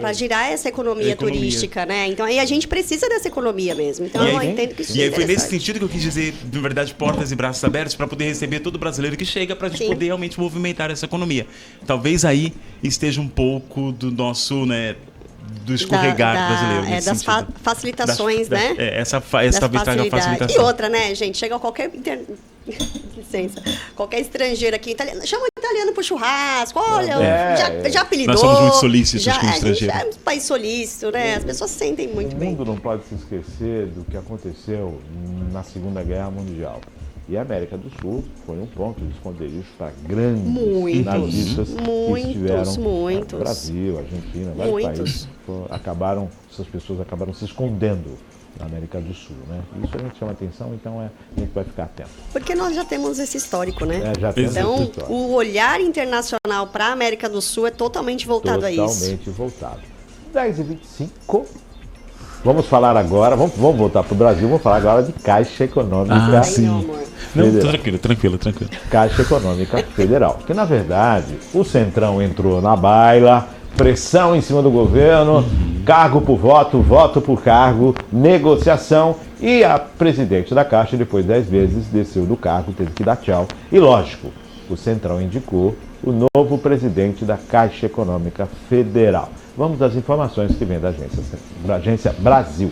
para girar essa economia turística, né? Então aí a gente precisa dessa economia mesmo. Então eu entendo que isso E é aí foi nesse interessante. sentido que eu quis dizer, na verdade, portas e braços abertos para poder receber todo brasileiro que chega, para a gente poder realmente movimentar essa economia. Talvez aí esteja um pouco do nosso, né, do escorregar brasileiro. Das facilitações, né? Essa talvez traga facilitação. E outra, né, gente? Chega qualquer licença, qualquer estrangeiro aqui, chama o italiano pro churrasco, olha, já apelidou. Nós somos muito solícitos com o estrangeiro. É um país solícito, né? As pessoas se sentem muito bem. O mundo não pode se esquecer do que aconteceu na Segunda Guerra Mundial. E a América do Sul foi um ponto de esconderijo para grandes nazistas que estiveram no Brasil, Argentina, vários países. Essas pessoas acabaram se escondendo na América do Sul, né? Isso a gente chama atenção, então a gente vai ficar atento. Porque nós já temos esse histórico, né? Já temos então, esse histórico. O olhar internacional para a América do Sul é totalmente voltado a isso. Totalmente voltado. 10h25. Vamos falar agora, vamos voltar para o Brasil, vamos falar agora de Caixa Econômica. Sim. Não, tranquilo. Caixa Econômica Federal. Que na verdade o Centrão entrou na baila, pressão em cima do governo, cargo por voto, voto por cargo, negociação, e a presidente da Caixa, depois de 10 vezes, desceu do cargo, teve que dar tchau. E lógico, o Centrão indicou o novo presidente da Caixa Econômica Federal. Vamos às informações que vêm da Agência Brasil.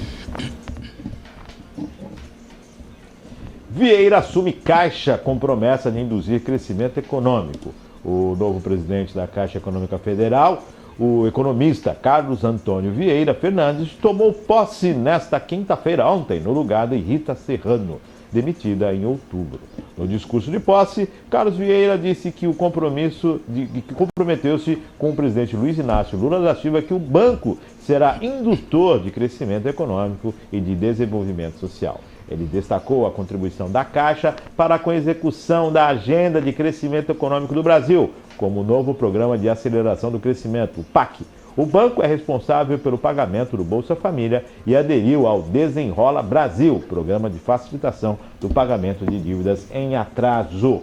Vieira assume Caixa com promessa de induzir crescimento econômico. O novo presidente da Caixa Econômica Federal, o economista Carlos Antônio Vieira Fernandes, tomou posse nesta quinta-feira, ontem, no lugar de Rita Serrano, demitida em outubro. No discurso de posse, Carlos Vieira disse que comprometeu-se com o presidente Luiz Inácio Lula da Silva que o banco será indutor de crescimento econômico e de desenvolvimento social. Ele destacou a contribuição da Caixa para a execução da Agenda de Crescimento Econômico do Brasil, como o novo Programa de Aceleração do Crescimento, o PAC. O banco é responsável pelo pagamento do Bolsa Família e aderiu ao Desenrola Brasil, programa de facilitação do pagamento de dívidas em atraso.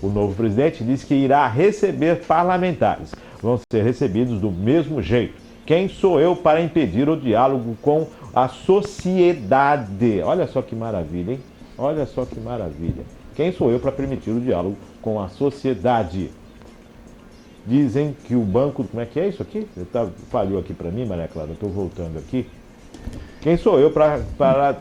O novo presidente disse que irá receber parlamentares. Vão ser recebidos do mesmo jeito. Quem sou eu para impedir o diálogo com a sociedade? Olha só que maravilha, hein? Olha só que maravilha. Quem sou eu para permitir o diálogo com a sociedade? Dizem que o banco... Como é que é isso aqui? Falhou aqui para mim, Maria Clara. Estou voltando aqui. Quem sou eu para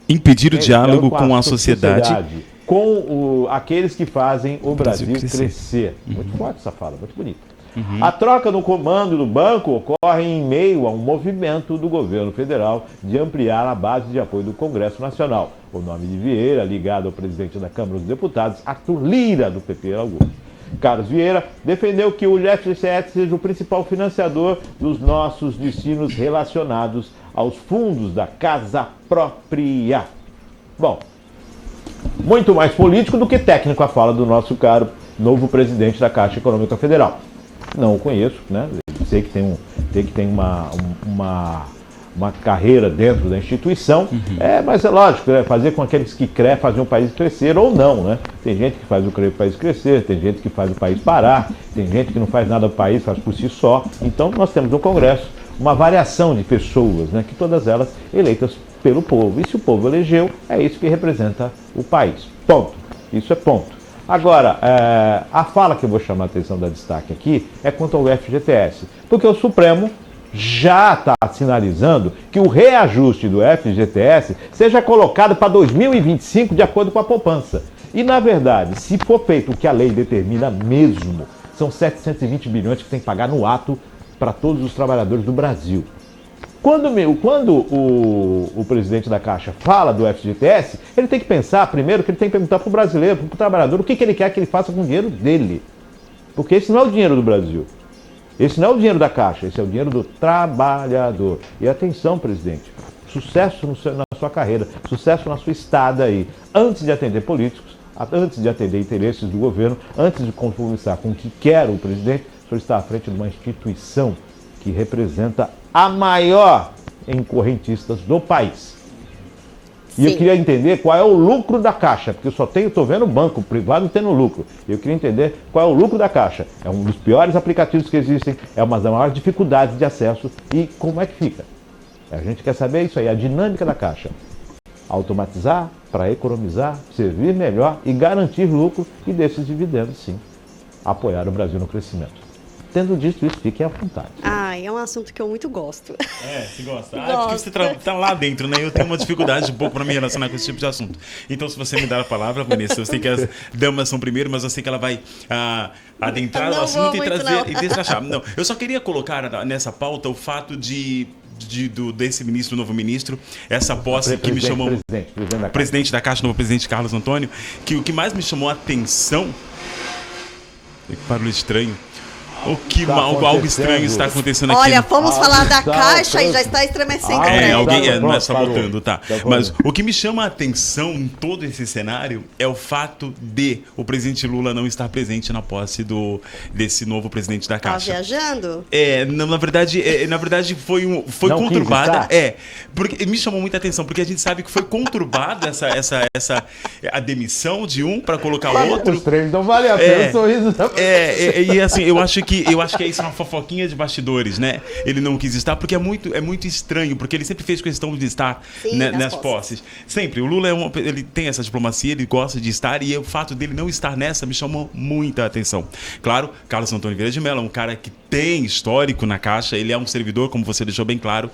impedir o diálogo com a sociedade? Com aqueles que fazem o Brasil crescer. Muito forte essa fala, muito bonita. A troca no comando do banco ocorre em meio a um movimento do governo federal de ampliar a base de apoio do Congresso Nacional. O nome de Vieira, ligado ao presidente da Câmara dos Deputados, Arthur Lira, do PP Augusto. Carlos Vieira defendeu que o FGTS seja o principal financiador dos nossos destinos relacionados aos fundos da casa própria. Bom, muito mais político do que técnico a fala do nosso caro novo presidente da Caixa Econômica Federal. Não o conheço, né? Sei que tem uma carreira dentro da instituição, mas é lógico, fazer com aqueles que querem fazer um país crescer ou não, né? Tem gente que faz o país crescer, tem gente que faz o país parar, tem gente que não faz nada do país, faz por si só. Então nós temos no Congresso uma variação de pessoas, né? Que todas elas eleitas pelo povo. E se o povo elegeu, é isso que representa o país. Ponto. Isso é ponto. Agora, a fala que eu vou chamar a atenção da destaque aqui é quanto ao FGTS, porque o Supremo já está sinalizando que o reajuste do FGTS seja colocado para 2025 de acordo com a poupança. E, na verdade, se for feito o que a lei determina mesmo, são 720 bilhões que tem que pagar no ato para todos os trabalhadores do Brasil. Quando o presidente da Caixa fala do FGTS, ele tem que pensar primeiro que ele tem que perguntar para o brasileiro, para o trabalhador, o que ele quer que ele faça com o dinheiro dele. Porque esse não é o dinheiro do Brasil. Esse não é o dinheiro da Caixa, esse é o dinheiro do trabalhador. E atenção, presidente, sucesso na sua carreira, sucesso na sua estada aí. Antes de atender políticos, antes de atender interesses do governo, antes de conversar com o que quer o presidente, o senhor está à frente de uma instituição que representa a maior em correntistas do país. E eu queria entender qual é o lucro da Caixa, porque eu estou vendo o banco privado tendo lucro. Eu queria entender qual é o lucro da Caixa. É um dos piores aplicativos que existem, é uma das maiores dificuldades de acesso e como é que fica. A gente quer saber isso aí, a dinâmica da Caixa. Automatizar para economizar, servir melhor e garantir lucro e desses dividendos, sim, apoiar o Brasil no crescimento. Tendo dito isso, fiquem à vontade. É um assunto que eu muito gosto. Você gosta? Gosto. Porque você tá lá dentro, né? Eu tenho uma dificuldade um pouco para me relacionar com esse tipo de assunto. Então, se você me dar a palavra, Vanessa, eu sei que as damas são primeiro, mas eu sei que ela vai adentrar no assunto e trazer e destrachar. Não, eu só queria colocar nessa pauta o fato desse ministro, novo ministro, essa posse que me chamou... Presidente da Caixa, novo presidente Carlos Antônio, que o que mais me chamou a atenção... Que barulho estranho. Algo estranho está acontecendo aqui. Olha, vamos falar da Caixa e já está estremecendo. Não é só voltando, tá. Mas o que me chama a atenção em todo esse cenário é o fato de o presidente Lula não estar presente na posse desse novo presidente da Caixa. Tá viajando? Não, na verdade foi conturbada. Porque me chamou muita atenção, porque a gente sabe que foi conturbada a demissão de um para colocar outro. Os três não valem a pena, o sorriso. E assim, eu acho que isso é uma fofoquinha de bastidores, né? Ele não quis estar, porque é muito estranho, porque ele sempre fez questão de estar, né, nas posses. Sempre. O Lula ele tem essa diplomacia, ele gosta de estar, e o fato dele não estar nessa me chamou muita atenção. Claro, Carlos Antônio Vieira de Mello é um cara que tem histórico na Caixa, ele é um servidor, como você deixou bem claro,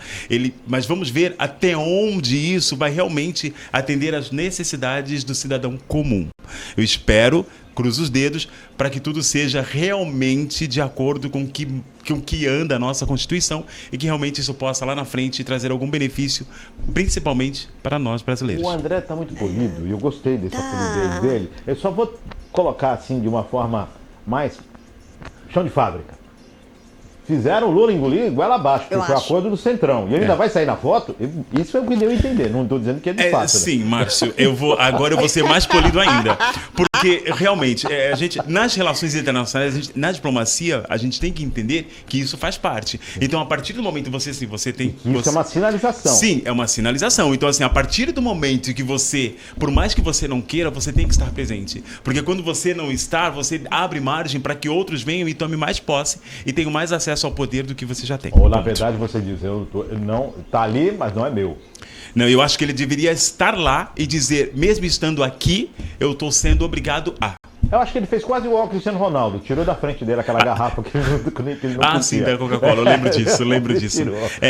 mas vamos ver até onde isso vai realmente atender às necessidades do cidadão comum. Eu espero, cruzo os dedos, para que tudo seja realmente de acordo com o que anda a nossa Constituição e que realmente isso possa lá na frente trazer algum benefício, principalmente para nós brasileiros. O André está muito polido e eu gostei dessa polidez dele. Eu só vou colocar assim de uma forma mais chão de fábrica. Fizeram o Lula engolir goela abaixo, porque foi o acordo do Centrão. E ele ainda vai sair na foto? Isso é o que deu a entender. Não estou dizendo que é de fato. Sim, Márcio. Agora eu vou ser mais polido ainda. Porque, realmente, nas relações internacionais, na diplomacia, a gente tem que entender que isso faz parte. Então, a partir do momento que você tem... Isso é uma sinalização. Sim, é uma sinalização. Então, assim, a partir do momento que você, por mais que você não queira, você tem que estar presente. Porque quando você não está, você abre margem para que outros venham e tomem mais posse e tenham mais acesso ao poder do que você já tem. Ou, na verdade, você diz, tá ali, mas não é meu. Não, eu acho que ele deveria estar lá e dizer, mesmo estando aqui, eu estou sendo obrigado a... Eu acho que ele fez quase igual ao Cristiano Ronaldo. Tirou da frente dele aquela garrafa que ele não sim, da Coca-Cola. Eu lembro disso.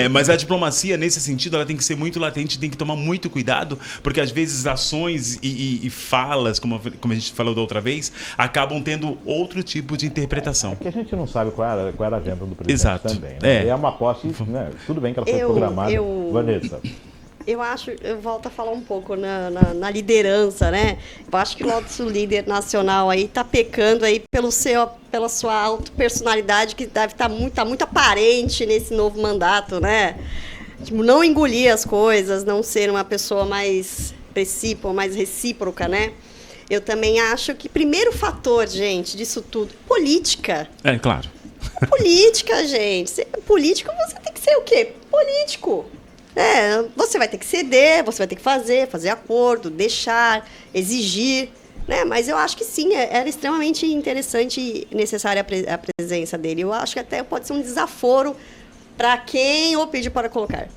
Mas a diplomacia, nesse sentido, ela tem que ser muito latente, tem que tomar muito cuidado, porque às vezes ações e falas, como a gente falou da outra vez, acabam tendo outro tipo de interpretação. Que a gente não sabe qual era a agenda do presidente também. Né? É uma posse, né? Tudo bem que ela foi programada. Vanessa. Eu volto a falar um pouco na liderança, né? Eu acho que o nosso líder nacional aí tá pecando aí pela sua autopersonalidade, que deve estar muito aparente nesse novo mandato, né? Tipo, não engolir as coisas, não ser uma pessoa mais mais recíproca, né? Eu também acho que primeiro fator, gente, disso tudo, política. Claro. Política, gente. Político, você tem que ser o quê? Político. Você vai ter que ceder, você vai ter que fazer acordo, deixar, exigir, né? Mas eu acho que sim, era extremamente interessante e necessária a presença dele. Eu acho que até pode ser um desaforo para quem o pediu para colocar.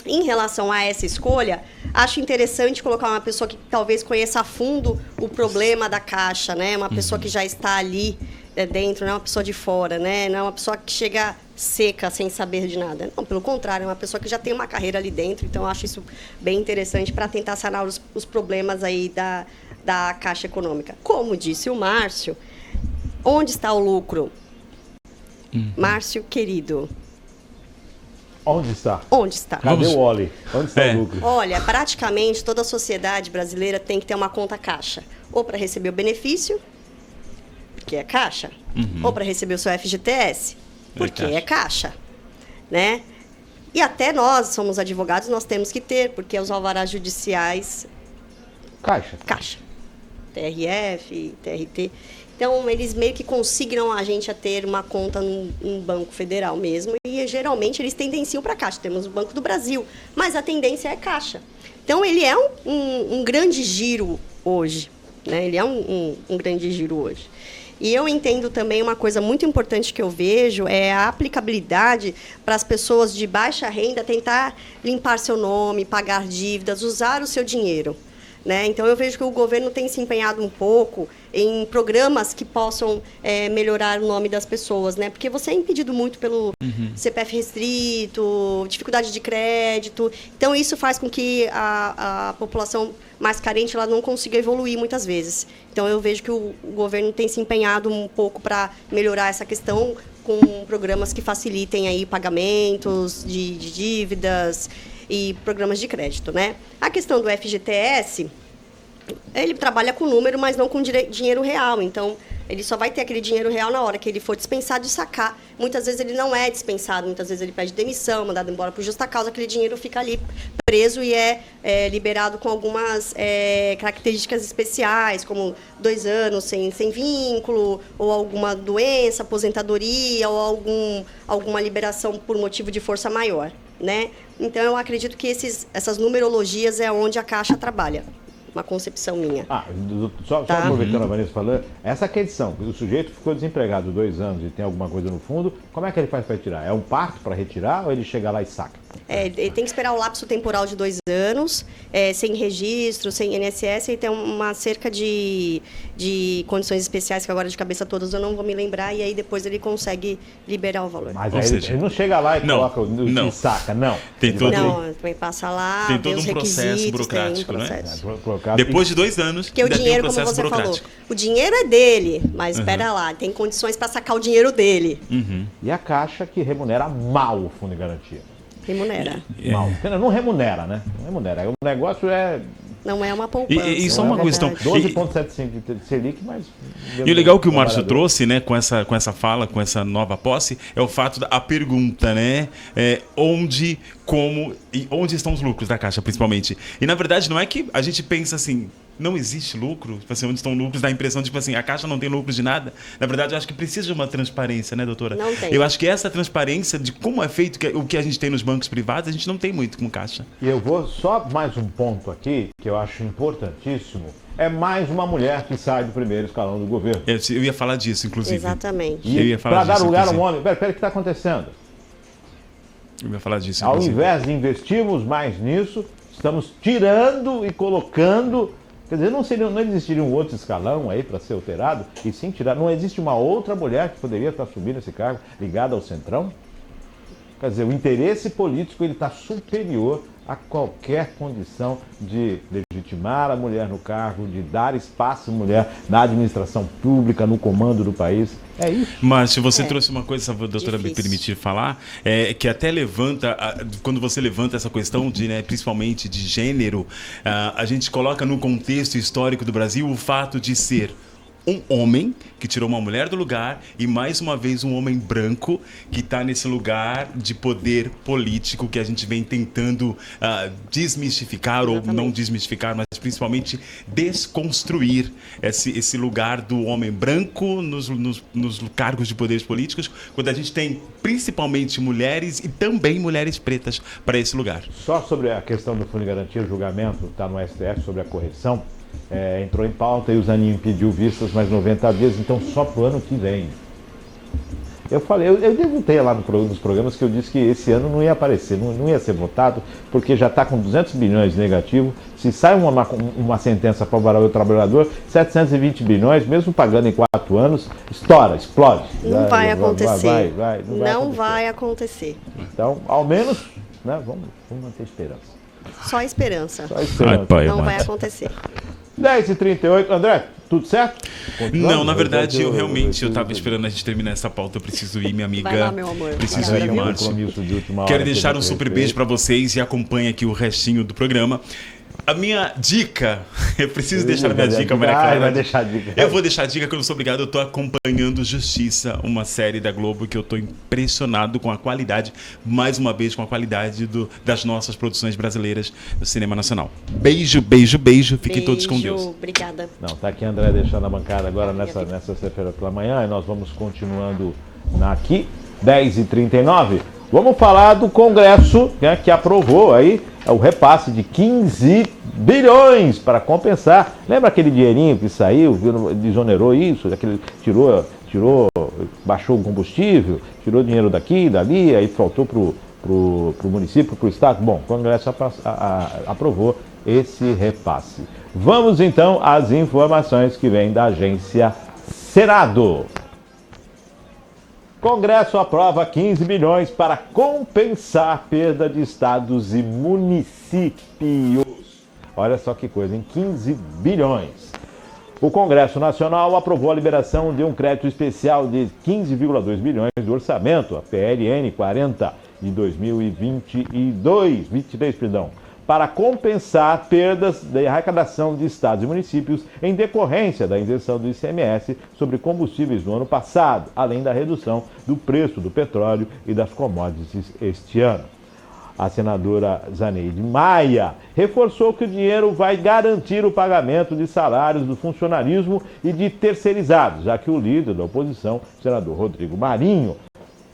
Em relação a essa escolha, acho interessante colocar uma pessoa que talvez conheça a fundo o problema da Caixa, né? Uma pessoa que já está ali dentro, não é uma pessoa de fora, né? Não é uma pessoa que chega seca, sem saber de nada. Não, pelo contrário, é uma pessoa que já tem uma carreira ali dentro, então eu acho isso bem interessante para tentar sanar os problemas aí da Caixa Econômica. Como disse o Márcio, onde está o lucro? Márcio, querido. Onde está? Onde está? Cadê o Oli? Onde está o lucro? Olha, praticamente toda a sociedade brasileira tem que ter uma conta caixa. Ou para receber o benefício, porque é caixa, ou para receber o seu FGTS, porque é caixa, né? E até nós, somos advogados, nós temos que ter, porque os alvarás judiciais... Caixa. TRF, TRT... Então, eles meio que consignam a gente a ter uma conta num banco federal mesmo. E, geralmente, eles tendenciam para Caixa. Temos o Banco do Brasil, mas a tendência é Caixa. Então, ele é um grande giro hoje. Né? Ele é um grande giro hoje. E eu entendo também uma coisa muito importante que eu vejo é a aplicabilidade para as pessoas de baixa renda tentar limpar seu nome, pagar dívidas, usar o seu dinheiro. Né? Então, eu vejo que o governo tem se empenhado um pouco em programas que possam melhorar o nome das pessoas, né? Porque você é impedido muito pelo CPF restrito, dificuldade de crédito. Então, isso faz com que a população mais carente ela não consiga evoluir muitas vezes. Então, eu vejo que o governo tem se empenhado um pouco para melhorar essa questão com programas que facilitem aí pagamentos de dívidas e programas de crédito, né? A questão do FGTS, ele trabalha com número, mas não com dinheiro real. Então, ele só vai ter aquele dinheiro real na hora que ele for dispensado e sacar. Muitas vezes ele não é dispensado, muitas vezes ele pede demissão, mandado embora por justa causa, aquele dinheiro fica ali preso e é liberado com algumas características especiais, como 2 anos sem vínculo, ou alguma doença, aposentadoria, ou alguma liberação por motivo de força maior, né? Então, eu acredito que essas numerologias é onde a Caixa trabalha. Uma concepção minha. Só aproveitando a Vanessa falando, essa questão, o sujeito ficou desempregado 2 anos e tem alguma coisa no fundo, como é que ele faz para retirar? É um parto para retirar ou ele chega lá e saca? Ele tem que esperar o lapso temporal de 2 anos, sem registro, sem INSS, e tem uma cerca de condições especiais que agora de cabeça todas eu não vou me lembrar, e aí depois ele consegue liberar o valor. Mas aí ele não chega lá e coloca e saca, não. Não, também passa lá, tem todo um processo burocrático, né? Depois de 2 anos, porque o dinheiro, como você falou, o dinheiro é dele, mas espera lá, tem condições para sacar o dinheiro dele. E a Caixa que remunera mal o Fundo de Garantia. Remunera. Mal. Não remunera, né? Não remunera. O negócio não é uma poupança. E só uma questão. 12,75 de Selic, mas... E o legal que o Márcio trouxe, né, com essa fala, com essa nova posse, é o fato da pergunta, né? Onde, como e onde estão os lucros da Caixa, principalmente. E, na verdade, não é que a gente pensa assim... Não existe lucro, tipo assim, onde estão lucros, dá a impressão de, tipo assim, a Caixa não tem lucro de nada. Na verdade, eu acho que precisa de uma transparência, né, doutora? Não tem. Eu acho que essa transparência de como é feito o que a gente tem nos bancos privados, a gente não tem muito com Caixa. E eu vou só mais um ponto aqui, que eu acho importantíssimo, é mais uma mulher que sai do primeiro escalão do governo. Eu ia falar disso, inclusive. Exatamente. E para dar lugar a um homem... Peraí, o que está acontecendo? Eu ia falar disso, inclusive. Ao invés de investirmos mais nisso, estamos tirando e colocando... Quer dizer, não existiria um outro escalão aí para ser alterado, e sim tirar. Não existe uma outra mulher que poderia estar subindo esse cargo ligada ao Centrão? Quer dizer, o interesse político ele está superior a qualquer condição de legitimar a mulher no cargo, de dar espaço à mulher na administração pública, no comando do país. É isso. Márcio, você trouxe uma coisa, se a doutora me permitir falar, que até levanta, quando você levanta essa questão, principalmente de gênero, a gente coloca no contexto histórico do Brasil o fato de ser um homem que tirou uma mulher do lugar e, mais uma vez, um homem branco que está nesse lugar de poder político que a gente vem tentando desmistificar. Exatamente. Ou não desmistificar, mas principalmente desconstruir esse lugar do homem branco nos cargos de poderes políticos, quando a gente tem principalmente mulheres e também mulheres pretas para esse lugar. Só sobre a questão do Fundo de Garantia, o julgamento está no STF sobre a correção. Entrou em pauta e o Zanin pediu vistas mais 90 dias, então só para o ano que vem. Eu falei, eu perguntei lá nos programas que eu disse que esse ano não ia aparecer, não ia ser votado, porque já está com 200 bilhões negativo. Se sai uma sentença favorável ao trabalhador, 720 bilhões, mesmo pagando em 4 anos, estoura, explode. Não vai acontecer. Não vai acontecer. Então, ao menos, né, vamos manter esperança. Só esperança. Só esperança. Ai, pai, Não amado. vai acontecer. 10h38, André, tudo certo? Não, na verdade, eu estava esperando a gente terminar essa pauta. Eu preciso ir, minha amiga. Vai lá, meu amor. Preciso Vai lá, ir, viu? Márcio. Compromisso de última hora Quero que deixar eu um super respeito. beijo para vocês e acompanhe aqui o restinho do programa. A minha dica, eu preciso deixar a minha dica, Maria Clara. Vai deixar a dica. Eu vou deixar a dica que eu não sou obrigado. Eu tô acompanhando Justiça, uma série da Globo que eu tô impressionado com a qualidade, mais uma vez, com a qualidade das nossas produções brasileiras do cinema nacional. Beijo, beijo, beijo. Fiquem todos com Deus. Obrigada. Não, tá aqui a André deixando a bancada agora nessa sexta-feira pela manhã e nós vamos continuando aqui, 10h39. Vamos falar do Congresso, né, que aprovou aí o repasse de 15 bilhões para compensar. Lembra aquele dinheirinho que saiu, desonerou isso, aquele, tirou, baixou o combustível, tirou dinheiro daqui, dali, aí faltou para o município, para o estado. Bom, o Congresso aprovou esse repasse. Vamos então às informações que vêm da agência Senado. Congresso aprova 15 bilhões para compensar a perda de estados e municípios. Olha só que coisa, hein? 15 bilhões. O Congresso Nacional aprovou a liberação de um crédito especial de 15,2 bilhões do orçamento, a PLN 40, de 2023, para compensar perdas de arrecadação de estados e municípios em decorrência da isenção do ICMS sobre combustíveis no ano passado, além da redução do preço do petróleo e das commodities este ano. A senadora Zaneide Maia reforçou que o dinheiro vai garantir o pagamento de salários do funcionalismo e de terceirizados, já que o líder da oposição, o senador Rodrigo Marinho,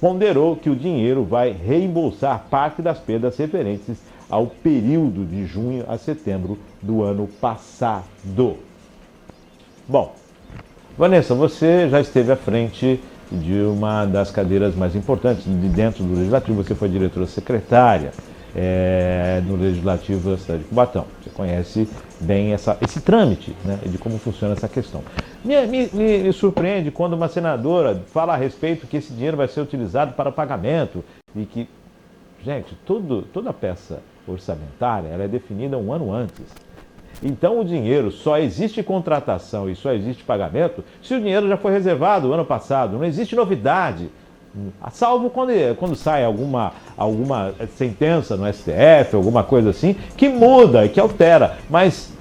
ponderou que o dinheiro vai reembolsar parte das perdas referentes ao período de junho a setembro do ano passado. Bom, Vanessa, você já esteve à frente de uma das cadeiras mais importantes de dentro do Legislativo. Você foi diretora secretária no Legislativo da cidade de Cubatão. Você conhece bem esse trâmite, né, de como funciona essa questão. Me surpreende quando uma senadora fala a respeito que esse dinheiro vai ser utilizado para pagamento e que, gente, toda peça orçamentária ela é definida um ano antes. Então o dinheiro só existe contratação e só existe pagamento se o dinheiro já foi reservado ano passado. Não existe novidade, salvo quando sai alguma sentença no STF, alguma coisa assim, que muda e que altera. Mas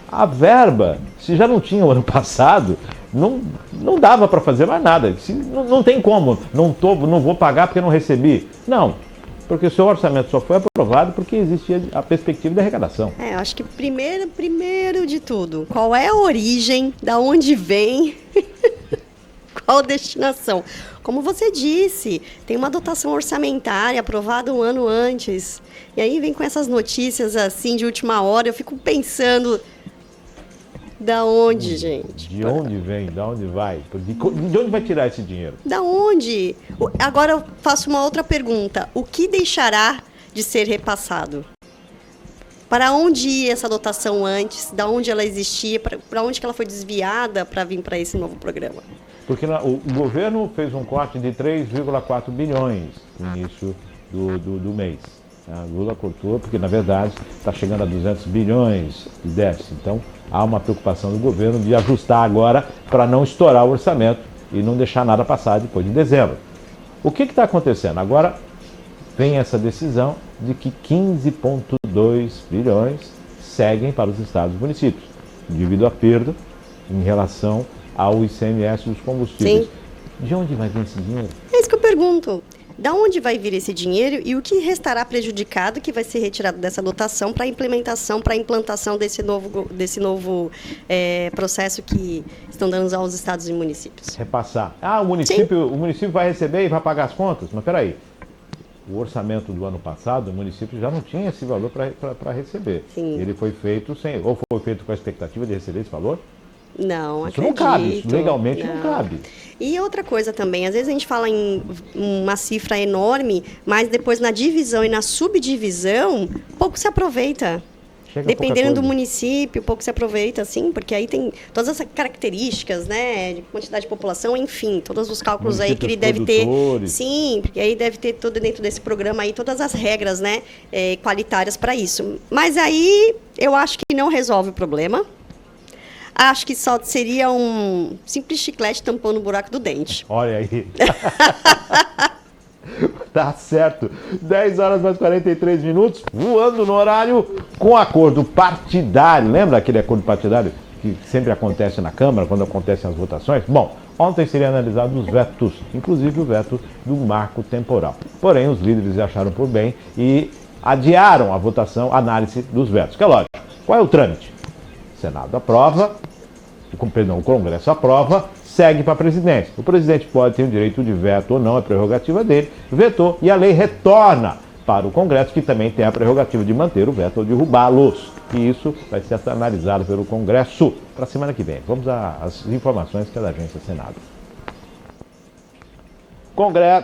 a verba, se já não tinha o ano passado, não dava para fazer mais nada. Não tem como, não vou pagar porque não recebi. Não. Porque o seu orçamento só foi aprovado porque existia a perspectiva de arrecadação. Eu acho que primeiro de tudo, qual é a origem, da onde vem, qual a destinação? Como você disse, tem uma dotação orçamentária aprovada um ano antes. E aí vem com essas notícias assim de última hora, eu fico pensando, da onde, gente? De onde vem? Da onde vai? De onde vai tirar esse dinheiro? Da onde? Agora eu faço uma outra pergunta. O que deixará de ser repassado? Para onde ia essa dotação antes? Da onde ela existia? Para onde que ela foi desviada para vir para esse novo programa? Porque o governo fez um corte de 3,4 bilhões no início do mês. A Lula cortou porque, na verdade, está chegando a 200 bilhões de déficit. Então, há uma preocupação do governo de ajustar agora para não estourar o orçamento e não deixar nada passar depois de dezembro. O que está acontecendo? Agora vem essa decisão de que 15,2 bilhões seguem para os estados e municípios, devido à perda em relação ao ICMS dos combustíveis. Sim. De onde vai vir esse dinheiro? É isso que eu pergunto. Da onde vai vir esse dinheiro e o que restará prejudicado que vai ser retirado dessa dotação para a implementação, para a implantação desse novo processo que estão dando aos estados e municípios? Repassar. O município vai receber e vai pagar as contas? Mas peraí, o orçamento do ano passado, o município já não tinha esse valor para receber. Sim. Ele foi feito ou foi feito com a expectativa de receber esse valor? Não, Isso não cabe, isso acredito. legalmente não cabe. E outra coisa também, às vezes a gente fala em uma cifra enorme, mas depois na divisão e na subdivisão, pouco se aproveita. Chega Dependendo do pouca coisa. município, pouco se aproveita, assim, porque aí tem todas essas características, né, de quantidade de população, enfim, todos os cálculos aí que ele deve ter. Produtores. Sim, porque aí deve ter tudo dentro desse programa aí, todas as regras, né, qualitárias para isso. Mas aí eu acho que não resolve o problema. Acho que só seria um simples chiclete tampando o buraco do dente. Olha aí. Tá certo. 10 horas mais 43 minutos, voando no horário com acordo partidário. Lembra aquele acordo partidário que sempre acontece na Câmara, quando acontecem as votações? Bom, ontem seria analisado os vetos, inclusive o veto do marco temporal. Porém, os líderes acharam por bem e adiaram a votação, a análise dos vetos. Que é lógico. Qual é o trâmite? O Senado aprova, o Congresso aprova, segue para a presidência. O presidente pode ter o direito de veto ou não, é prerrogativa dele, vetou e a lei retorna para o Congresso, que também tem a prerrogativa de manter o veto ou derrubá-los. E isso vai ser analisado pelo Congresso para a semana que vem. Vamos às informações que é da Agência Senado.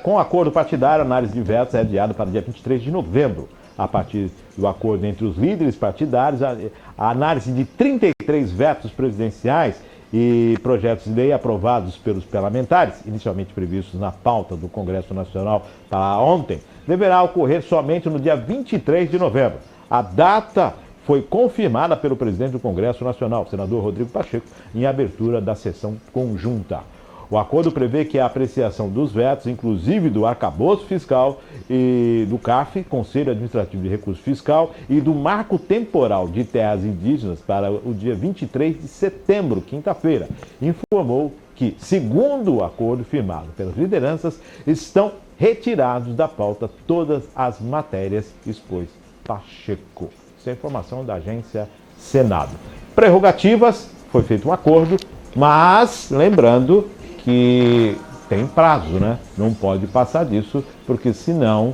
Com acordo partidário, a análise de vetos é adiada para dia 23 de novembro. A partir do acordo entre os líderes partidários, a análise de 33 vetos presidenciais e projetos de lei aprovados pelos parlamentares, inicialmente previstos na pauta do Congresso Nacional para ontem, deverá ocorrer somente no dia 23 de novembro. A data foi confirmada pelo presidente do Congresso Nacional, senador Rodrigo Pacheco, em abertura da sessão conjunta. O acordo prevê que a apreciação dos vetos, inclusive do arcabouço fiscal e do CAF, Conselho Administrativo de Recurso Fiscal, e do marco temporal de terras indígenas para o dia 23 de setembro, quinta-feira, informou que, segundo o acordo firmado pelas lideranças, estão retirados da pauta todas as matérias, expôs Pacheco. Essa é a informação da Agência Senado. Prerrogativas, foi feito um acordo, mas lembrando que tem prazo, né? Não pode passar disso, porque senão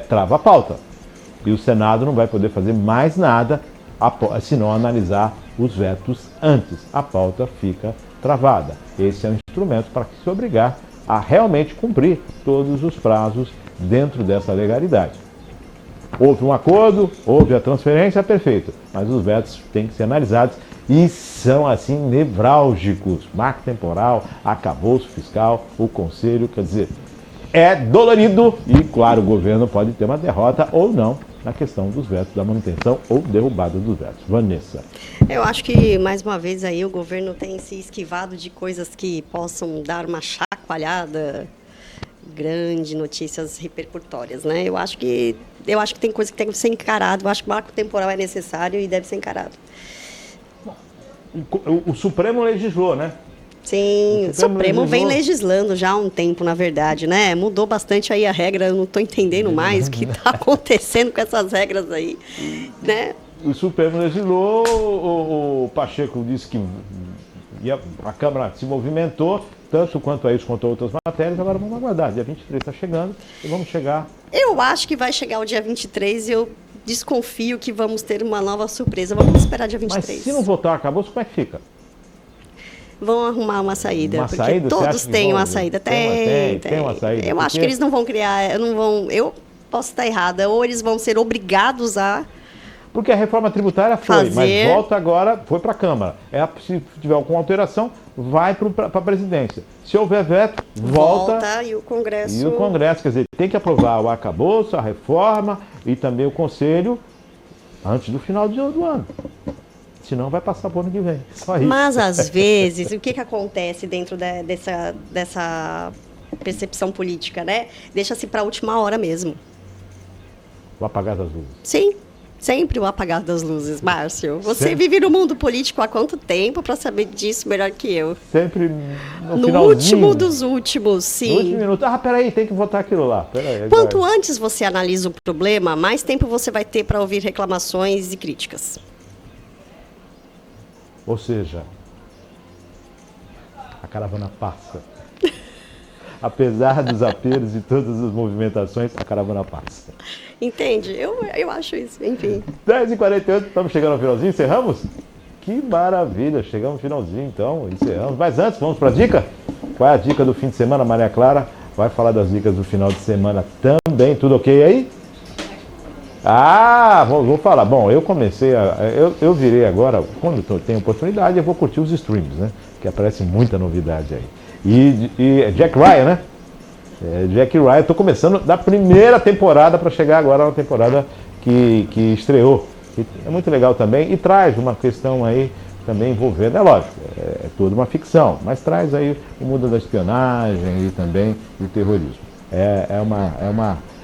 trava a pauta. E o Senado não vai poder fazer mais nada se não analisar os vetos antes. A pauta fica travada. Esse é um instrumento para se obrigar a realmente cumprir todos os prazos dentro dessa legalidade. Houve um acordo, houve a transferência, perfeito. Mas os vetos têm que ser analisados e são, assim, nevrálgicos. Marco temporal, arcabouço fiscal, o conselho, quer dizer, é dolorido e, claro, o governo pode ter uma derrota ou não na questão dos vetos, da manutenção ou derrubada dos vetos. Vanessa. Eu acho que, mais uma vez, aí o governo tem se esquivado de coisas que possam dar uma chacoalhada grande, notícias repercutórias, né? Eu acho que tem coisa que tem que ser encarado. Eu acho que o marco temporal é necessário e deve ser encarado. O Supremo legislou, né? Sim, o Supremo vem legislando já há um tempo, na verdade, né? Mudou bastante aí a regra, eu não estou entendendo mais o que está acontecendo com essas regras aí, né? O Supremo legislou, o Pacheco disse que a Câmara se movimentou, tanto quanto a isso quanto a outras matérias. Agora vamos aguardar, dia 23 está chegando e vamos chegar. Eu acho que vai chegar o dia 23 e eu desconfio que vamos ter uma nova surpresa. Vamos esperar dia 23. Mas se não votar acabou, como é que fica? Vão arrumar uma saída, Uma porque saída? todos têm uma saída. Tem uma saída. Eu acho que eles não vão criar, eu posso estar errada, ou eles vão ser obrigados a... Porque a reforma tributária foi, mas volta agora, foi para a Câmara. Se tiver alguma alteração, vai para a presidência. Se houver veto, volta e o Congresso... E o Congresso, quer dizer, tem que aprovar o arcabouço, a reforma e também o Conselho antes do final do ano. Senão vai passar para o ano que vem. Só isso. Mas, às vezes, o que acontece dentro dessa percepção política, né? Deixa-se para a última hora mesmo. O apagar das luzes. Sim. Sempre o apagar das luzes, Márcio. Você vive no mundo político há quanto tempo para saber disso melhor que eu? Sempre no último dos últimos, sim. No último minuto. Peraí, tem que votar aquilo lá. Peraí, quanto antes você analisa o problema, mais tempo você vai ter para ouvir reclamações e críticas. Ou seja, a caravana passa. Apesar dos apelos e todas as movimentações, a caravana passa. Entende? Eu acho isso, enfim. 10h48, estamos chegando ao finalzinho, encerramos? Que maravilha, chegamos no finalzinho então, encerramos. Mas antes, vamos para a dica? Qual é a dica do fim de semana? Maria Clara vai falar das dicas do final de semana também, tudo ok aí? Ah, vou falar. Bom, eu comecei eu virei agora, quando eu tenho oportunidade, eu vou curtir os streams, né? Que aparece muita novidade aí. E Jack Ryan, né? Jack Ryan, estou começando da primeira temporada para chegar agora na temporada que estreou. É muito legal também e traz uma questão aí também envolvendo, é lógico, é toda uma ficção, mas traz aí o mundo da espionagem e também do terrorismo. É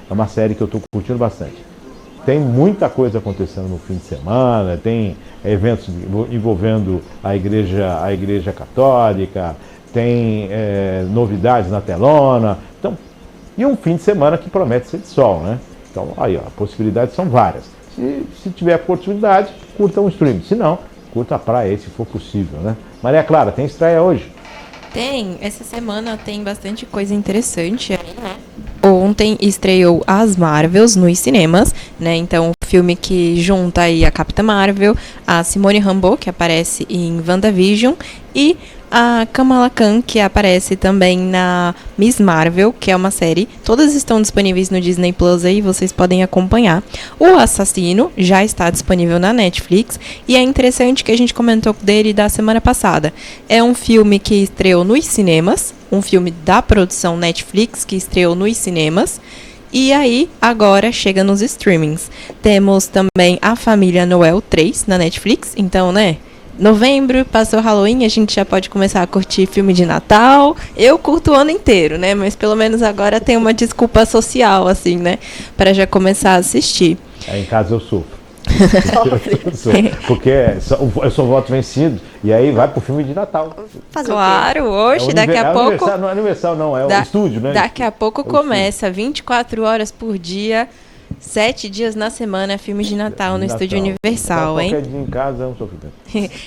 uma série que eu estou curtindo bastante. Tem muita coisa acontecendo no fim de semana, tem eventos envolvendo a igreja católica, tem novidades na telona, então, e um fim de semana que promete ser de sol, né? Então, aí, ó, possibilidades são várias. Se tiver oportunidade, curta um stream. Se não, curta a praia aí, se for possível, né? Maria Clara, tem estreia hoje? Tem. Essa semana tem bastante coisa interessante aí, né? Ontem estreou As Marvels nos cinemas, né? Então, o filme que junta aí a Capitã Marvel, a Simone Rambeau, que aparece em WandaVision, e a Kamala Khan, que aparece também na Miss Marvel, que é uma série. Todas estão disponíveis no Disney Plus aí, vocês podem acompanhar. O Assassino já está disponível na Netflix e é interessante que a gente comentou dele da semana passada. É um filme que estreou nos cinemas, um filme da produção Netflix que estreou nos cinemas. E aí, agora chega nos streamings. Temos também A Família Noel 3 na Netflix, então, né? Novembro, passou Halloween, a gente já pode começar a curtir filme de Natal. Eu curto o ano inteiro, né? Mas pelo menos agora tem uma desculpa social, assim, né? Para já começar a assistir. Em casa eu sofro. Porque eu sou voto vencido e aí vai pro filme de Natal. Claro, hoje, daqui a pouco... Não é Universal, não, é o estúdio, né? Daqui a pouco começa, 24 horas por dia... 7 dias na semana, filme de Natal no Estúdio Universal, hein? Qualquer dia em casa é um sofrimento.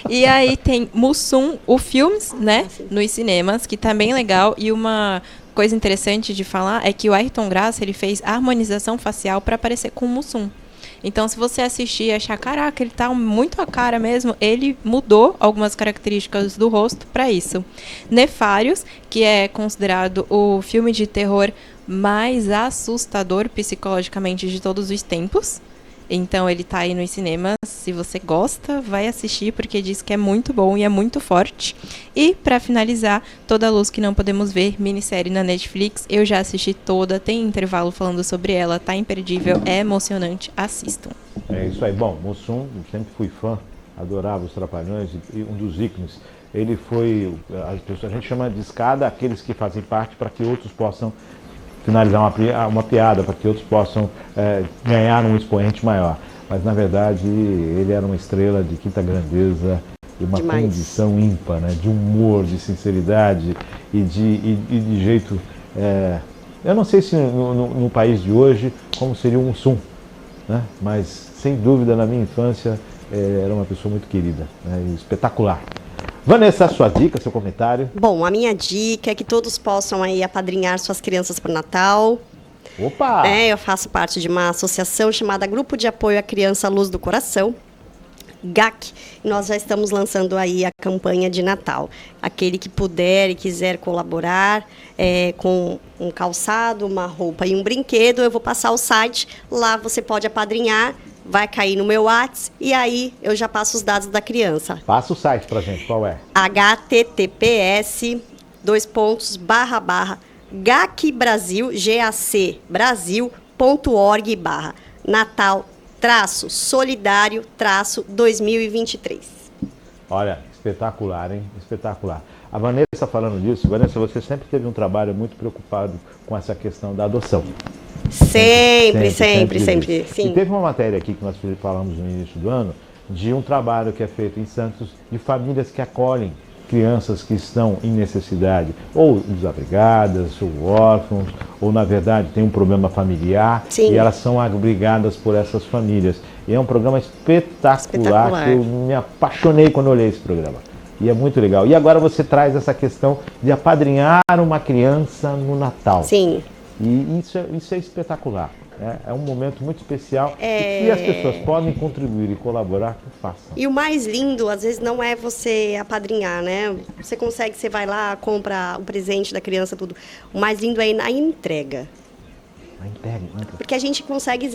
E aí tem Mussum, o Filmes, né? Nos cinemas, que tá bem legal. E uma coisa interessante de falar é que o Ayrton Graça, ele fez harmonização facial para parecer com o Mussum. Então, se você assistir e achar, caraca, ele tá muito a cara mesmo, ele mudou algumas características do rosto para isso. Nefários, que é considerado o filme de terror mais assustador psicologicamente de todos os tempos. Então, ele tá aí nos cinemas. Se você gosta, vai assistir, porque diz que é muito bom e é muito forte. E, para finalizar, Toda a Luz que Não Podemos Ver, minissérie na Netflix. Eu já assisti toda, tem intervalo falando sobre ela, tá imperdível, é emocionante, assistam. É isso aí. Bom, Mussum, sempre fui fã, adorava os Trapalhões e um dos ícones. Ele foi, a gente chama de escada aqueles que fazem parte para que outros possam finalizar uma piada, para que outros possam ganhar um expoente maior. Mas, na verdade, ele era uma estrela de quinta grandeza e uma condição ímpar, né? De humor, de sinceridade e de jeito... eu não sei se no país de hoje como seria o Mussum, né? Mas, sem dúvida, na minha infância, era uma pessoa muito querida, né? E espetacular. Vanessa, sua dica, seu comentário? Bom, a minha dica é que todos possam aí apadrinhar suas crianças para o Natal. Opa! Eu faço parte de uma associação chamada Grupo de Apoio à Criança Luz do Coração, GAC. E nós já estamos lançando aí a campanha de Natal. Aquele que puder e quiser colaborar com um calçado, uma roupa e um brinquedo, eu vou passar o site. Lá você pode apadrinhar. Vai cair no meu WhatsApp e aí eu já passo os dados da criança. Passa o site pra gente, qual é? https://gacbrasil.org/ Natal-solidário-2023. Olha, espetacular, hein? Espetacular. A Vanessa falando disso, Vanessa, você sempre teve um trabalho muito preocupado com essa questão da adoção. Sempre. Sim. E teve uma matéria aqui que nós falamos no início do ano, de um trabalho que é feito em Santos, de famílias que acolhem crianças que estão em necessidade, ou desabrigadas, ou órfãos, ou na verdade tem um problema familiar. Sim. E elas são abrigadas por essas famílias. E é um programa espetacular. Que eu me apaixonei quando olhei esse programa. E é muito legal. E agora você traz essa questão de apadrinhar uma criança no Natal. Sim. E isso é espetacular. É um momento muito especial. E se as pessoas podem contribuir e colaborar, que façam. E o mais lindo, às vezes, não é você apadrinhar, né? Você vai lá, compra o presente da criança, tudo. O mais lindo é ir na entrega. Porque a gente consegue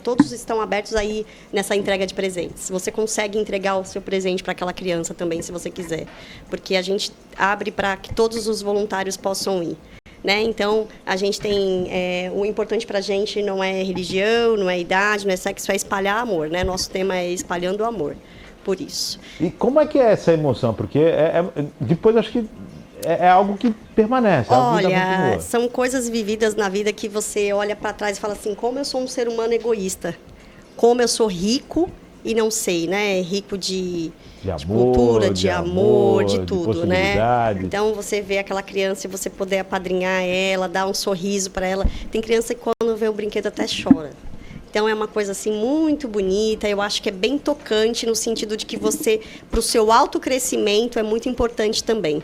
todos estão abertos aí nessa entrega de presentes. Você consegue entregar o seu presente para aquela criança também, se você quiser. Porque a gente abre para que todos os voluntários possam ir. Né? Então, a gente tem... o importante para a gente não é religião, não é idade, não é sexo, é espalhar amor. Né? Nosso tema é espalhando amor, por isso. E como é que é essa emoção? Porque depois acho que é algo que permanece. Olha, são coisas vividas na vida que você olha para trás e fala assim, como eu sou um ser humano egoísta. Como eu sou rico e não sei, né? Rico de cultura, de amor, de tudo, né? Então você vê aquela criança e você poder apadrinhar ela, dar um sorriso para ela. Tem criança que quando vê o brinquedo até chora. Então é uma coisa assim muito bonita, eu acho que é bem tocante no sentido de que para o seu autocrescimento é muito importante também.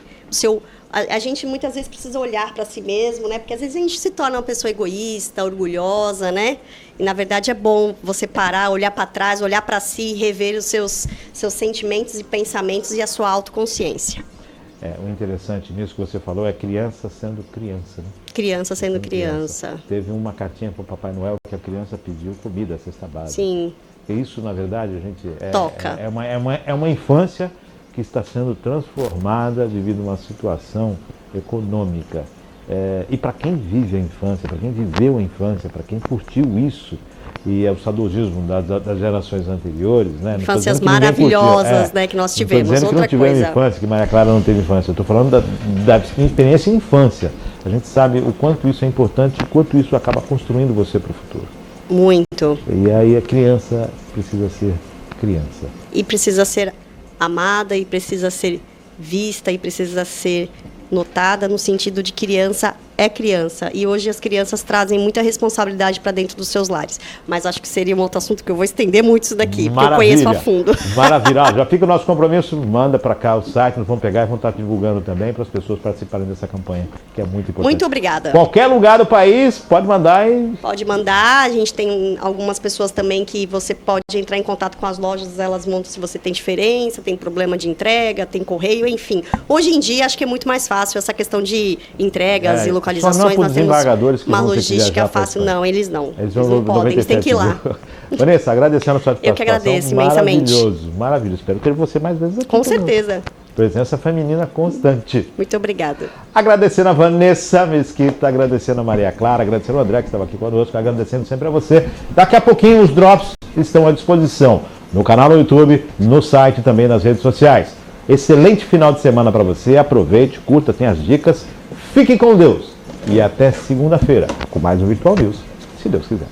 A gente muitas vezes precisa olhar para si mesmo, né? Porque às vezes a gente se torna uma pessoa egoísta, orgulhosa, né? E na verdade é bom você parar, olhar para trás, olhar para si e rever os seus sentimentos e pensamentos e a sua autoconsciência. O interessante nisso que você falou é criança sendo criança, né? Criança sendo criança. Teve uma cartinha para o Papai Noel que a criança pediu comida, a cesta básica. Sim. E isso, na verdade, a gente... Toca. É uma infância que está sendo transformada devido a uma situação econômica. E para quem vive a infância, para quem viveu a infância, para quem curtiu isso, e é o saudosismo das gerações anteriores, né? Infâncias maravilhosas, né, que nós tivemos. Não estou dizendo que não tivemos infância, que Maria Clara não teve infância. Eu estou falando da experiência em infância. A gente sabe o quanto isso é importante e o quanto isso acaba construindo você para o futuro. Muito. E aí a criança precisa ser criança. E precisa ser amada, e precisa ser vista, e precisa ser notada no sentido de criança é criança. E hoje as crianças trazem muita responsabilidade para dentro dos seus lares. Mas acho que seria um outro assunto que eu vou estender muito isso daqui, porque eu conheço a fundo. Maravilha. Já fica o nosso compromisso, manda para cá o site, nós vamos pegar e vamos estar divulgando também para as pessoas participarem dessa campanha, que é muito importante. Muito obrigada. Qualquer lugar do país, pode mandar. Pode mandar, a gente tem algumas pessoas também que você pode entrar em contato com as lojas, elas montam se você tem diferença, tem problema de entrega, tem correio, enfim. Hoje em dia acho que é muito mais fácil essa questão de entregas e localizações. Nós temos uma logística fácil. Não, eles não. Eles não podem, eles têm que ir lá. Vanessa, agradecendo a sua participação. Eu que agradeço imensamente. Maravilhoso. Espero ter você mais vezes aqui. Com certeza. Presença feminina constante. Muito obrigada. Agradecendo a Vanessa Mesquita, agradecendo a Maria Clara, agradecendo o André que estava aqui conosco, agradecendo sempre a você. Daqui a pouquinho os drops estão à disposição no canal no YouTube, no site e também nas redes sociais. Excelente final de semana para você, aproveite, curta, tem as dicas. Fique com Deus e até segunda-feira com mais um Virtual News, se Deus quiser.